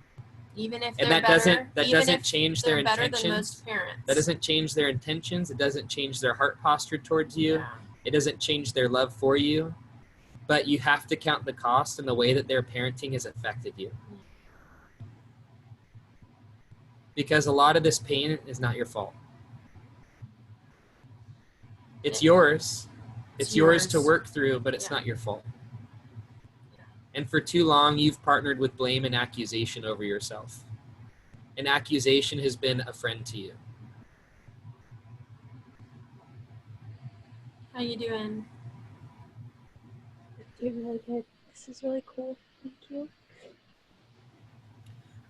Even if And they're that better, doesn't change their they're better than intentions. most parents. That doesn't change their intentions. It doesn't change their heart posture towards you. Yeah. It doesn't change their love for you. But you have to count the cost and the way that their parenting has affected you. Because a lot of this pain is not your fault. It's yours. It's yours to work through, but it's not your fault. And for too long, you've partnered with blame and accusation over yourself. And accusation has been a friend to you. How you doing? Doing really good. This is really cool. Thank you.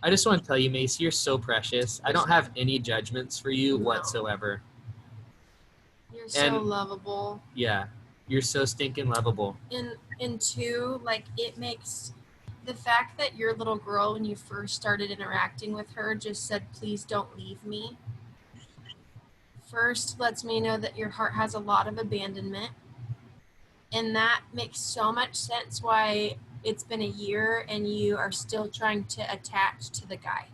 I just want to tell you, Macy, you're so precious. I don't have any judgments for you No. whatsoever. You're so And- lovable. Yeah, you're so stinking lovable. And two, like, it makes the fact that your little girl, when you first started interacting with her, just said, "Please don't leave me," first lets me know that your heart has a lot of abandonment. And that makes so much sense why it's been a year and you are still trying to attach to the guy.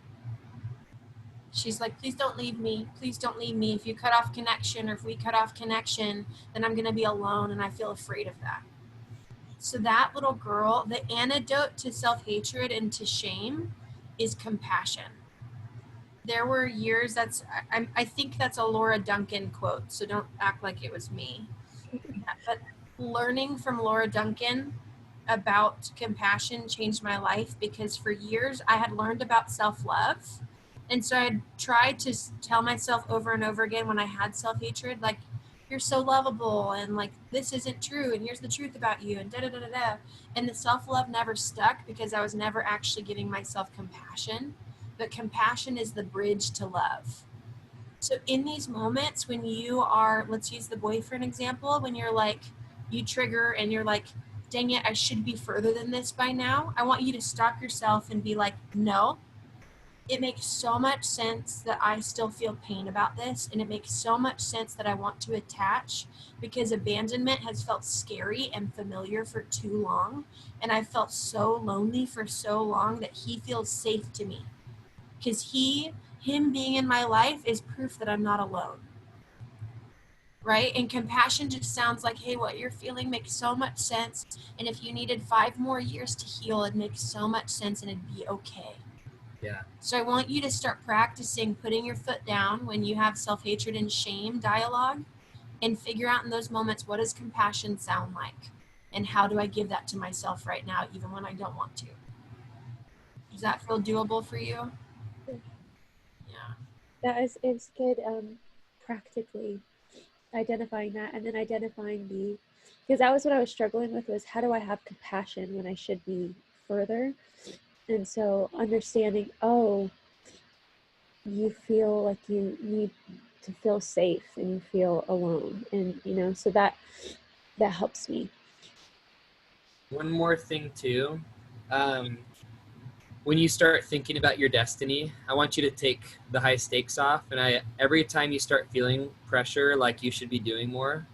She's like, "Please don't leave me. Please don't leave me. If you cut off connection, or if we cut off connection, then I'm going to be alone, and I feel afraid of that." So that little girl, the antidote to self-hatred and to shame is compassion. There were years, I think that's a Laura Duncan quote, so don't act like it was me. But learning from Laura Duncan about compassion changed my life, because for years I had learned about self-love. And so I tried to tell myself over and over again when I had self-hatred, like, "You're so lovable," and like, "This isn't true," and "Here's the truth about you," and da-da-da-da-da. And the self-love never stuck because I was never actually giving myself compassion. But compassion is the bridge to love. So in these moments when you are, let's use the boyfriend example, when you're like, you trigger and you're like, "Dang it, I should be further than this by now," I want you to stop yourself and be like, "No. It makes so much sense that I still feel pain about this, and it makes so much sense that I want to attach, because abandonment has felt scary and familiar for too long, and I felt so lonely for so long that he feels safe to me, because him being in my life is proof that I'm not alone." Right? And compassion just sounds like, "Hey, what you're feeling makes so much sense, and if you needed 5 more years to heal, it makes so much sense, and it'd be okay." Yeah. So I want you to start practicing putting your foot down when you have self-hatred and shame dialogue, and figure out in those moments, what does compassion sound like? And how do I give that to myself right now, even when I don't want to? Does that feel doable for you? Yeah. That is good. Practically identifying that, and then identifying because that was what I was struggling with, was how do I have compassion when I should be further? And so understanding, oh, you feel like you need to feel safe and you feel alone, and so that helps me. One more thing too. When you start thinking about your destiny, I want you to take the high stakes off. And every time you start feeling pressure, like you should be doing more,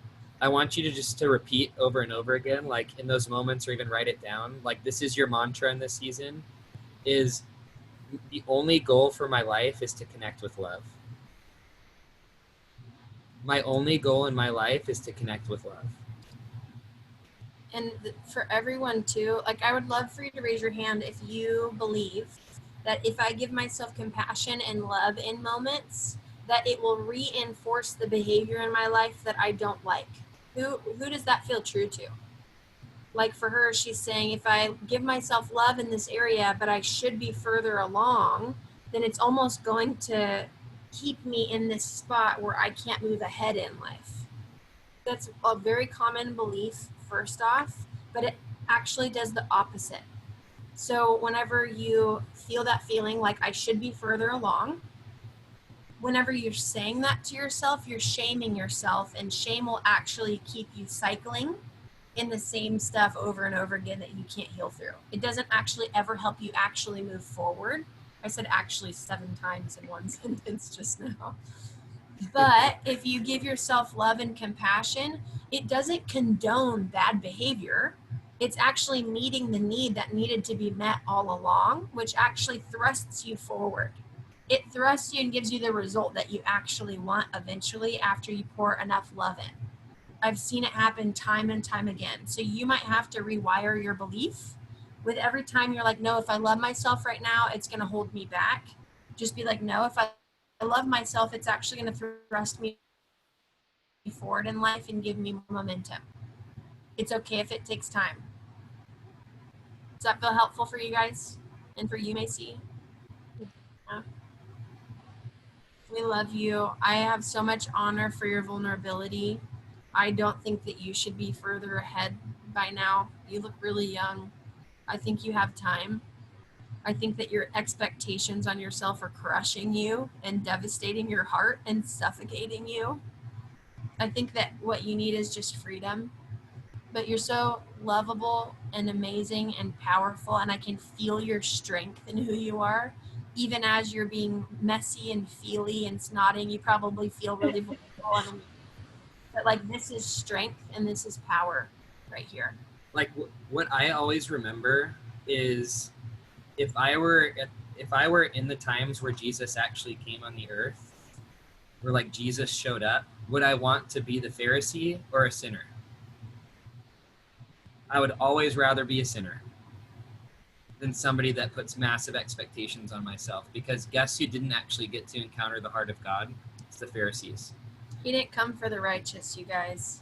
I want you to just to repeat over and over again, like in those moments, or even write it down. Like this is your mantra in this season, is the only goal for my life is to connect with love. My only goal in my life is to connect with love. And for everyone too, like I would love for you to raise your hand if you believe that if I give myself compassion and love in moments, that it will reinforce the behavior in my life that I don't like. Who does that feel true to? Like for her, she's saying if I give myself love in this area, but I should be further along, then it's almost going to keep me in this spot where I can't move ahead in life. That's a very common belief, first off, but it actually does the opposite. So whenever you feel that feeling like I should be further along, whenever you're saying that to yourself, you're shaming yourself, and shame will actually keep you cycling in the same stuff over and over again that you can't heal through. It doesn't actually ever help you actually move forward. I said actually 7 times in one sentence just now. But if you give yourself love and compassion, it doesn't condone bad behavior. It's actually meeting the need that needed to be met all along, which actually thrusts you forward. It thrusts you and gives you the result that you actually want eventually after you pour enough love in. I've seen it happen time and time again. So you might have to rewire your belief with every time you're like, no, if I love myself right now, it's going to hold me back. Just be like, no, if I love myself, it's actually going to thrust me forward in life and give me more momentum. It's okay if it takes time. Does that feel helpful for you guys and for you, Macy? Yeah. We love you. I have so much honor for your vulnerability. I don't think that you should be further ahead by now. You look really young. I think you have time. I think that your expectations on yourself are crushing you and devastating your heart and suffocating you. I think that what you need is just freedom. But you're so lovable and amazing and powerful, and I can feel your strength in who you are. Even as you're being messy and feely and snotting, you probably feel really vulnerable. But like, this is strength and this is power right here. Like what I always remember is if I were in the times where Jesus actually came on the earth, where like Jesus showed up, would I want to be the Pharisee or a sinner? I would always rather be a sinner than somebody that puts massive expectations on myself, because guess who didn't actually get to encounter the heart of God? It's the Pharisees. He didn't come for the righteous, you guys.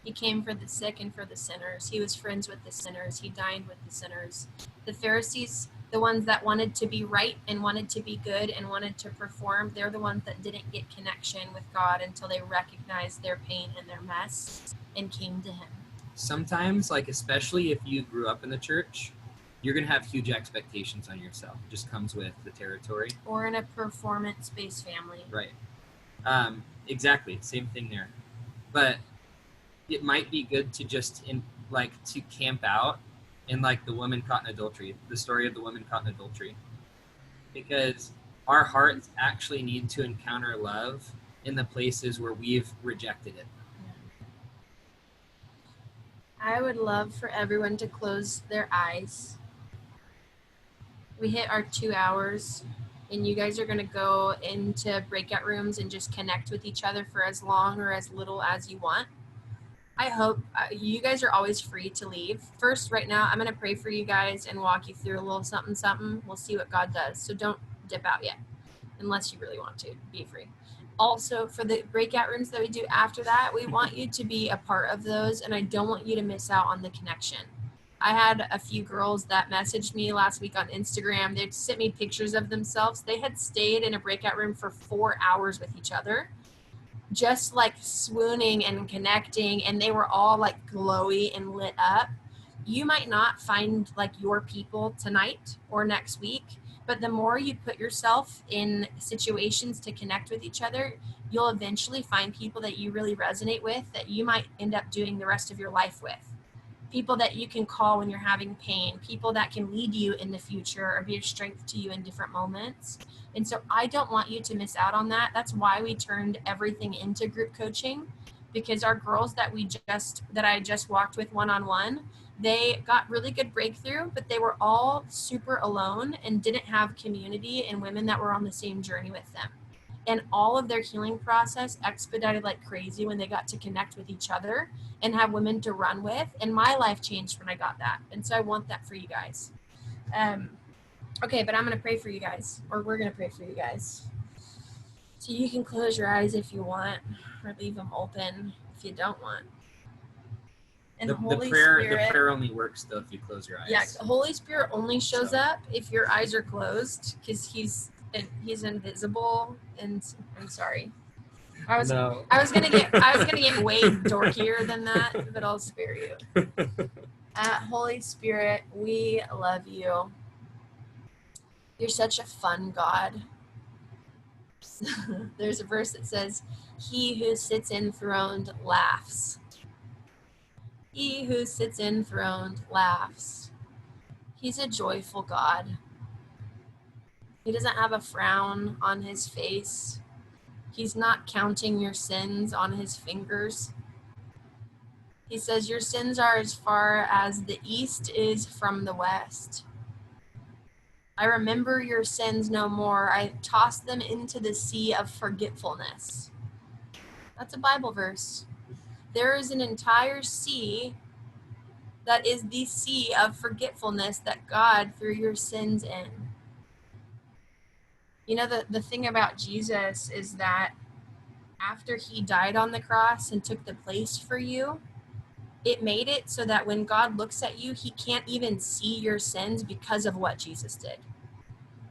He came for the sick and for the sinners. He was friends with the sinners. He dined with the sinners. The Pharisees, the ones that wanted to be right and wanted to be good and wanted to perform, they're the ones that didn't get connection with God until they recognized their pain and their mess and came to him. Sometimes, like especially if you grew up in the church, you're going to have huge expectations on yourself. It just comes with the territory. Or in a performance-based family. Right. Exactly. Same thing there. But it might be good to just to camp out in like the woman caught in adultery, the story of the woman caught in adultery, because our hearts actually need to encounter love in the places where we've rejected it. I would love for everyone to close their eyes. We hit our 2 hours, and you guys are going to go into breakout rooms and just connect with each other for as long or as little as you want. I hope you guys are always free to leave. First, right now, I'm going to pray for you guys and walk you through a little something, something. We'll see what God does. So don't dip out yet, unless you really want to. Be free. Also, for the breakout rooms that we do after that, we want you to be a part of those, and I don't want you to miss out on the connection. I had a few girls that messaged me last week on Instagram. They'd sent me pictures of themselves. They had stayed in a breakout room for 4 hours with each other, just like swooning and connecting, and they were all like glowy and lit up. You might not find like your people tonight or next week, but the more you put yourself in situations to connect with each other, you'll eventually find people that you really resonate with, that you might end up doing the rest of your life with. People that you can call when you're having pain, people that can lead you in the future or be a strength to you in different moments. And so I don't want you to miss out on that. That's why we turned everything into group coaching, because our girls that I just walked with one-on-one, they got really good breakthrough, but they were all super alone and didn't have community and women that were on the same journey with them. And all of their healing process expedited like crazy when they got to connect with each other and have women to run with. And my life changed when I got that. And so I want that for you guys. Okay, but I'm going to pray for you guys, or we're going to pray for you guys. So you can close your eyes if you want, or leave them open if you don't want. And The prayer only works though if you close your eyes. Yeah, the Holy Spirit only shows up if your eyes are closed, because he's invisible. And I'm sorry, I was gonna get way dorkier than that, but I'll spare you. Holy Spirit, we love you. You're such a fun God. There's a verse that says, "He who sits enthroned laughs." He who sits enthroned laughs. He's a joyful God. He doesn't have a frown on his face. He's not counting your sins on his fingers. He says your sins are as far as the east is from the west. I remember your sins no more. I toss them into the sea of forgetfulness. That's a Bible verse. There is an entire sea that is the sea of forgetfulness that God threw your sins in. You know, the thing about Jesus is that after he died on the cross and took the place for you, it made it so that when God looks at you, he can't even see your sins because of what Jesus did.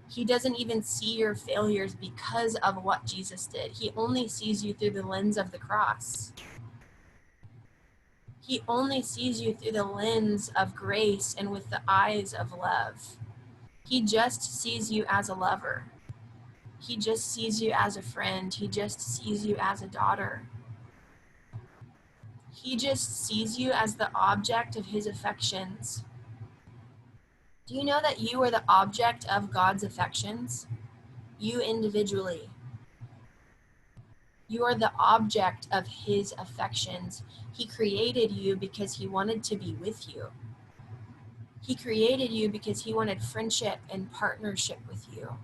He doesn't even see your failures because of what Jesus did. He only sees you through the lens of the cross. He only sees you through the lens of grace and with the eyes of love. He just sees you as a lover. He just sees you as a friend. He just sees you as a daughter. He just sees you as the object of his affections. Do you know that you are the object of God's affections? You individually. You are the object of his affections. He created you because he wanted to be with you. He created you because he wanted friendship and partnership with you.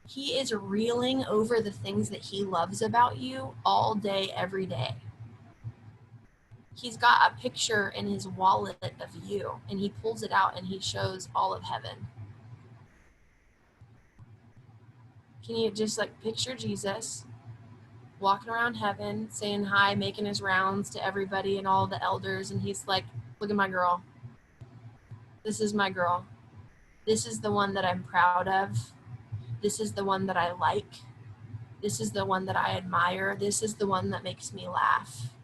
He is reeling over the things that he loves about you all day, every day. He's got a picture in his wallet of you, and he pulls it out and he shows all of heaven. Can you just like picture Jesus walking around heaven, saying hi, making his rounds to everybody and all the elders, and he's like, look at my girl. This is my girl. This is the one that I'm proud of. This is the one that I like. This is the one that I admire. This is the one that makes me laugh.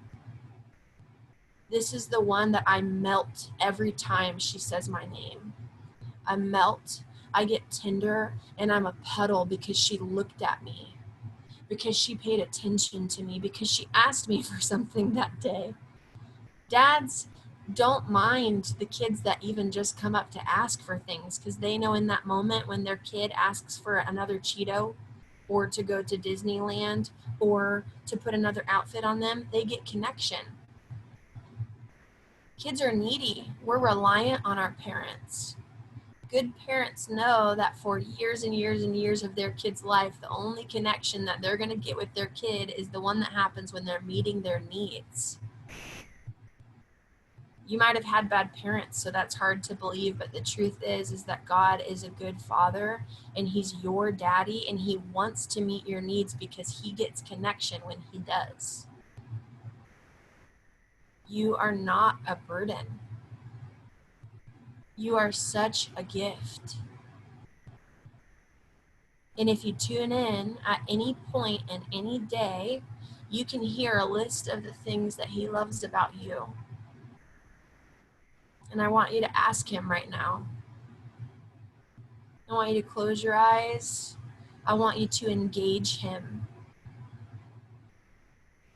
This is the one that I melt every time she says my name. I melt, I get tender, and I'm a puddle because she looked at me, because she paid attention to me, because she asked me for something that day. Dads don't mind the kids that even just come up to ask for things, because they know in that moment when their kid asks for another Cheeto or to go to Disneyland or to put another outfit on them, they get connection. Kids are needy. We're reliant on our parents. Good parents know that for years and years and years of their kid's life, the only connection that they're going to get with their kid is the one that happens when they're meeting their needs. You might have had bad parents, so that's hard to believe, but the truth is that God is a good father, and he's your daddy, and he wants to meet your needs because he gets connection when he does. You are not a burden. You are such a gift. And if you tune in at any point in any day, you can hear a list of the things that he loves about you. And I want you to ask him right now. I want you to close your eyes. I want you to engage him.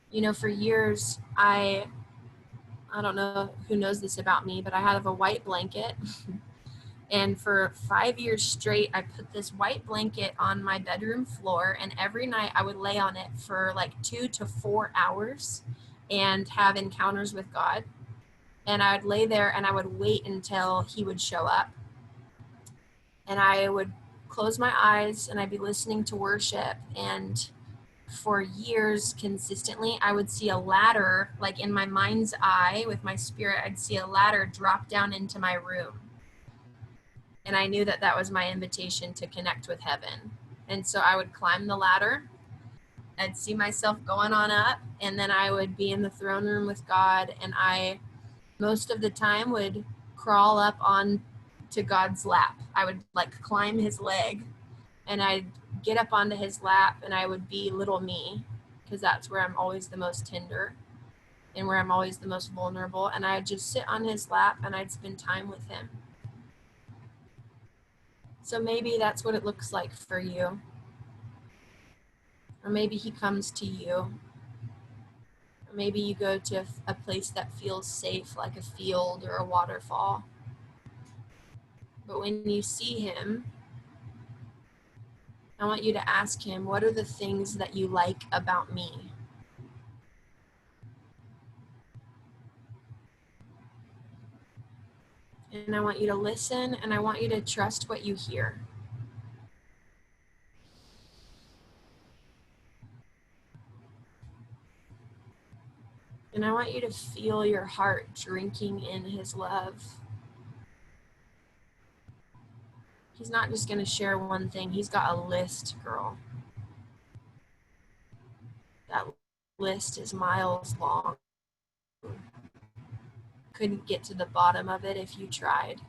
You know, for years, I don't know who knows this about me, but I have a white blanket And for 5 years straight, I put this white blanket on my bedroom floor, and every night I would lay on it for like 2 to 4 hours and have encounters with God. And I would lay there and I would wait until he would show up. And I would close my eyes and I'd be listening to worship. And for years consistently, I would see a ladder, like in my mind's eye with my spirit, I'd see a ladder drop down into my room. And I knew that that was my invitation to connect with heaven. And so I would climb the ladder. I'd see myself going on up, and then I would be in the throne room with God, and I most of the time would crawl up on to God's lap. I would like climb his leg, and I'd get up onto his lap, and I would be little me, because that's where I'm always the most tender and where I'm always the most vulnerable. And I'd just sit on his lap and I'd spend time with him. So maybe that's what it looks like for you. Or maybe he comes to you. Or maybe you go to a place that feels safe, like a field or a waterfall. But when you see him, I want you to ask him, what are the things that you like about me? And I want you to listen, and I want you to trust what you hear. And I want you to feel your heart drinking in his love. He's not just going to share one thing. He's got a list, girl. That list is miles long. Couldn't get to the bottom of it if you tried.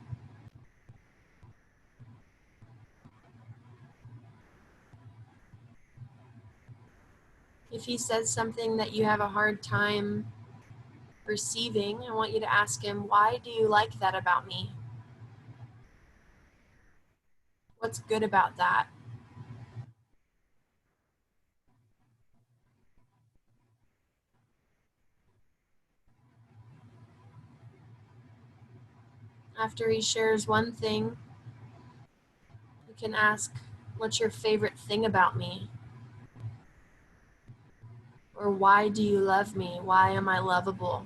If he says something that you have a hard time receiving, I want you to ask him, why do you like that about me? What's good about that? After he shares one thing, you can ask, what's your favorite thing about me? Or why do you love me? Why am I lovable?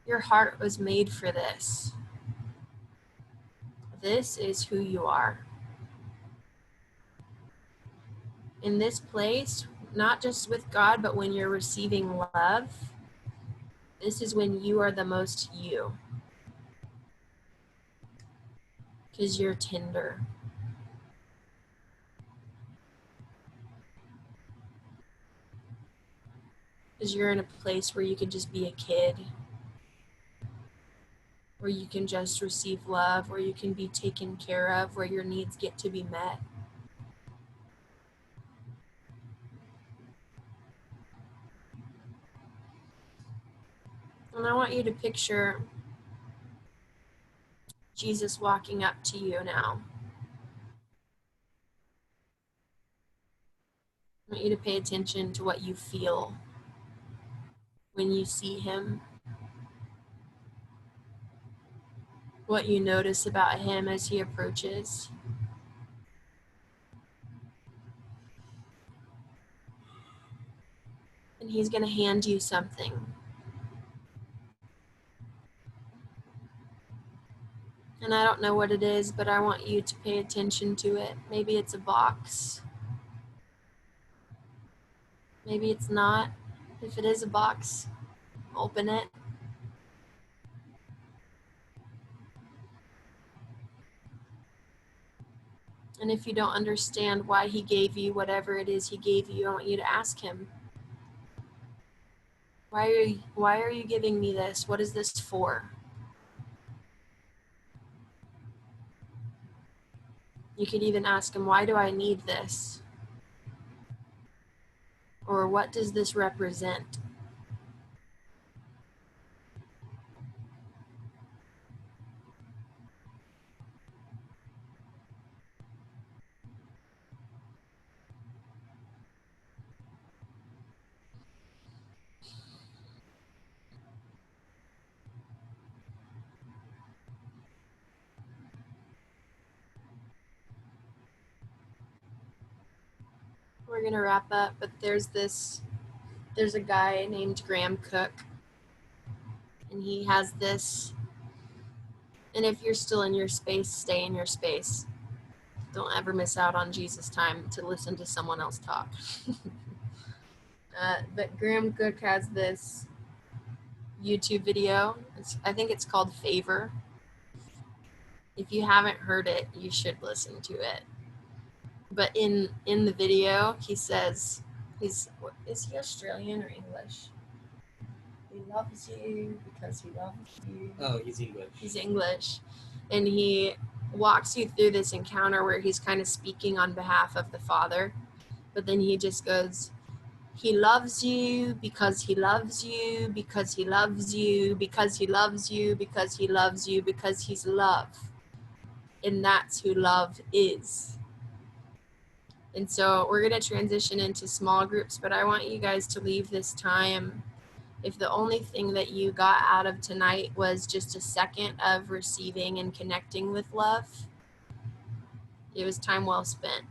Your heart was made for this. This is who you are. In this place, not just with God, but when you're receiving love, this is when you are the most you. Because you're tender. Because you're in a place where you can just be a kid. Where you can just receive love, where you can be taken care of, where your needs get to be met. And I want you to picture Jesus walking up to you now. I want you to pay attention to what you feel when you see him. What you notice about him as he approaches. And he's going to hand you something. And I don't know what it is, but I want you to pay attention to it. Maybe it's a box. Maybe it's not. If it is a box, open it. And if you don't understand why he gave you whatever it is he gave you, I want you to ask him. Why are you giving me this? What is this for? You could even ask him, why do I need this? Or what does this represent? gonna wrap up, but there's a guy named Graham Cook, and he has this, and if you're still in your space, stay in your space. Don't ever miss out on Jesus' time to listen to someone else talk. But Graham Cook has this YouTube video. I think it's called Favor. If you haven't heard it, you should listen to it. But in the video, he says, is he Australian or English? He loves you because he loves you. Oh, he's English. He's English. And he walks you through this encounter where he's kind of speaking on behalf of the Father. But then he just goes, he loves you because he loves you, because he loves you, because he loves you, because he loves you, because he's love. And that's who love is. And so we're going to transition into small groups, but I want you guys to leave this time. If the only thing that you got out of tonight was just a second of receiving and connecting with love, it was time well spent.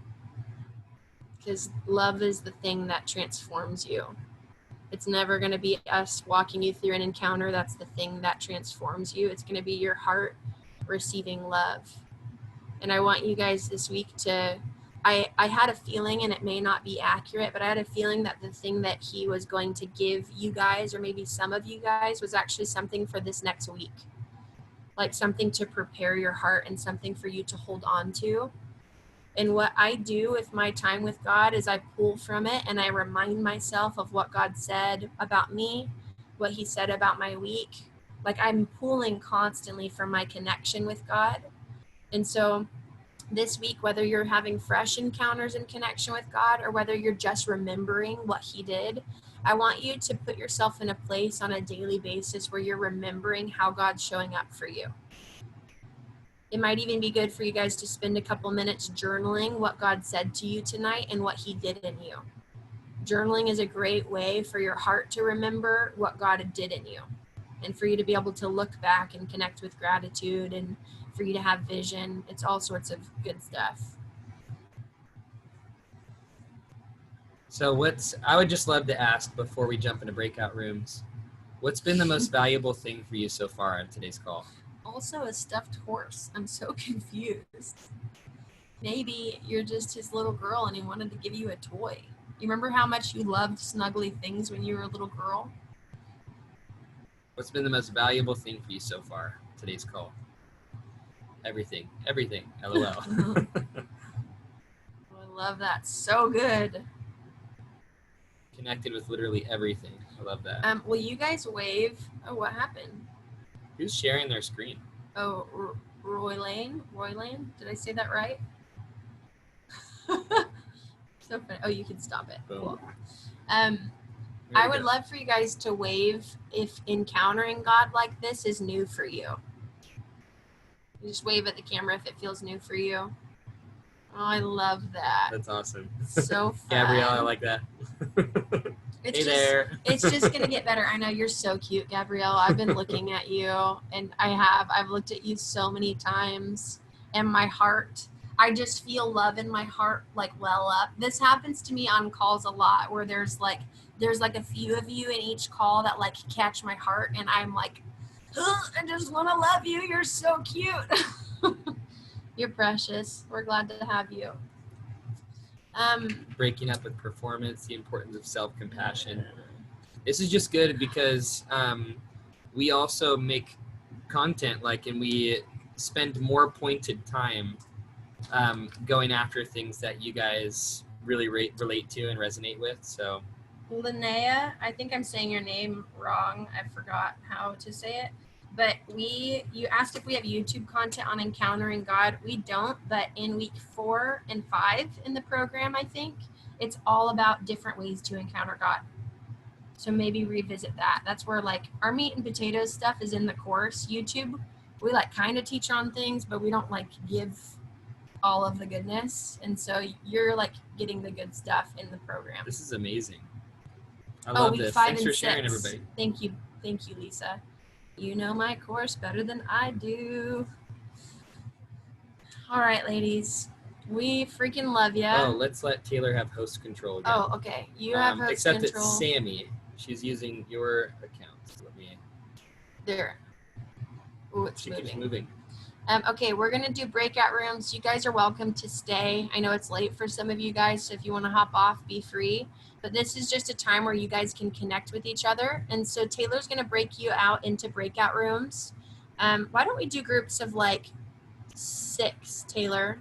Because love is the thing that transforms you. It's never going to be us walking you through an encounter that's the thing that transforms you. It's going to be your heart receiving love. And I want you guys this week to, I had a feeling, and it may not be accurate, but I had a feeling that the thing that he was going to give you guys, or maybe some of you guys, was actually something for this next week. Like something to prepare your heart and something for you to hold on to. And what I do with my time with God is I pull from it and I remind myself of what God said about me, what he said about my week. Like I'm pulling constantly from my connection with God. And so this week, whether you're having fresh encounters and connection with God or whether you're just remembering what he did, I want you to put yourself in a place on a daily basis where you're remembering how God's showing up for you. It might even be good for you guys to spend a couple minutes journaling what God said to you tonight and what he did in you. Journaling is a great way for your heart to remember what God did in you and for you to be able to look back and connect with gratitude and for you to have vision. It's all sorts of good stuff. So I would just love to ask before we jump into breakout rooms, what's been the most valuable thing for you so far on today's call? Also a stuffed horse. I'm so confused. Maybe you're just his little girl and he wanted to give you a toy. You remember how much you loved snuggly things when you were a little girl? What's been the most valuable thing for you so far today's call? Everything, LOL. I love that. So good. Connected with literally everything. I love that. Will you guys wave? Oh, what happened? Who's sharing their screen? Oh, Royland? Did I say that right? So funny. Oh, you can stop it. Boom. Cool. There I we would go. love for you guys to wave if encountering God like this is new for you. You just wave at the camera if it feels new for you. Oh, I love that. That's awesome. So fun. Gabrielle, I like that. It's Hey just, there. It's just going to get better. I know you're so cute, Gabrielle. I've been looking at you, and I've looked at you so many times, and my heart, I just feel love in my heart like well up. This happens to me on calls a lot where there's like a few of you in each call that like catch my heart, and I'm like, I just want to love you. You're so cute. You're precious. We're glad to have you. Breaking up with performance, the importance of self-compassion. This is just good because we also make content and we spend more pointed time going after things that you guys really relate to and resonate with. So Linnea, I think I'm saying your name wrong. I forgot how to say it. But you asked if we have YouTube content on encountering God. We don't, but in week 4 and 5 in the program, I think, it's all about different ways to encounter God. So maybe revisit that. That's where our meat and potatoes stuff is in the course. YouTube, we kind of teach on things, but we don't give all of the goodness. And so you're getting the good stuff in the program. this is amazing. I love week this. 5 Thanks and for sharing, 6. everybody. Thank you, Lisa. You know my course better than I do. All right, ladies. We freaking love you. Oh, let's let Taylor have host control again. Oh, okay. You have host except control. it's Sammy. She's using your account. So let me. There. Ooh, it's She moving. keeps moving. Okay, we're gonna do breakout rooms. You guys are welcome to stay. I know it's late for some of you guys, so if you want to hop off, be free. But this is just a time where you guys can connect with each other. And so Taylor's gonna break you out into breakout rooms. Why don't we do groups of like 6, Taylor?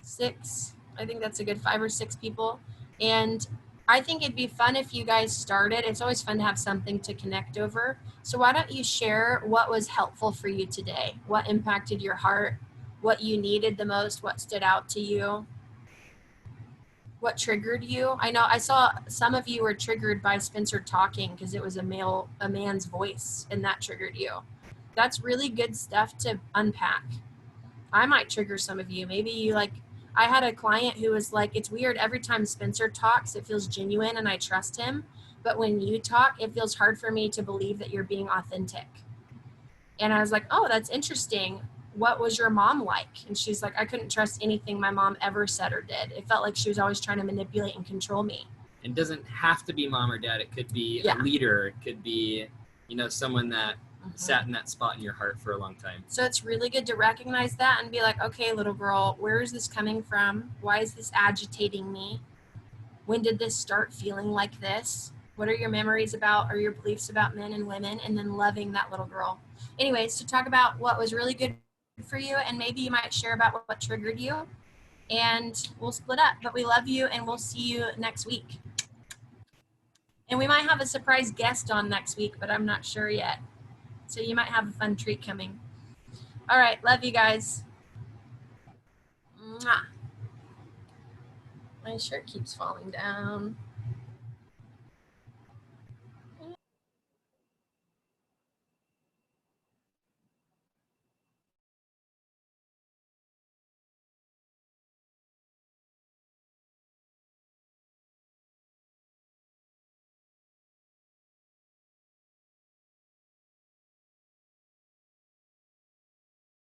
6. I think that's a good 5 or 6 people. And I think it'd be fun if you guys started. It's always fun to have something to connect over. So why don't you share what was helpful for you today? What impacted your heart? What you needed the most? What stood out to you? What triggered you? I know I saw some of you were triggered by Spencer talking because it was a man's voice, and that triggered you. That's really good stuff to unpack. I might trigger some of you. Maybe you like, I had a client who was like, it's weird. Every time Spencer talks, it feels genuine and I trust him. But when you talk, it feels hard for me to believe that you're being authentic. And I was like, oh, that's interesting. What was your mom like? And she's like, I couldn't trust anything my mom ever said or did. It felt like she was always trying to manipulate and control me. It doesn't have to be mom or dad. It could be Yeah. a leader. It could be, someone that sat in that spot in your heart for a long time. So it's really good to recognize that and be like, okay, little girl, where is this coming from? Why is this agitating me? When did this start feeling like this? What are your memories about or your beliefs about men and women? And then loving that little girl. Anyways, to talk about what was really good for you, and maybe you might share about what triggered you, and we'll split up. But we love you, and we'll see you next week. And we might have a surprise guest on next week, but I'm not sure yet. So you might have a fun treat coming. All right. Love you guys. Mwah. My shirt keeps falling down.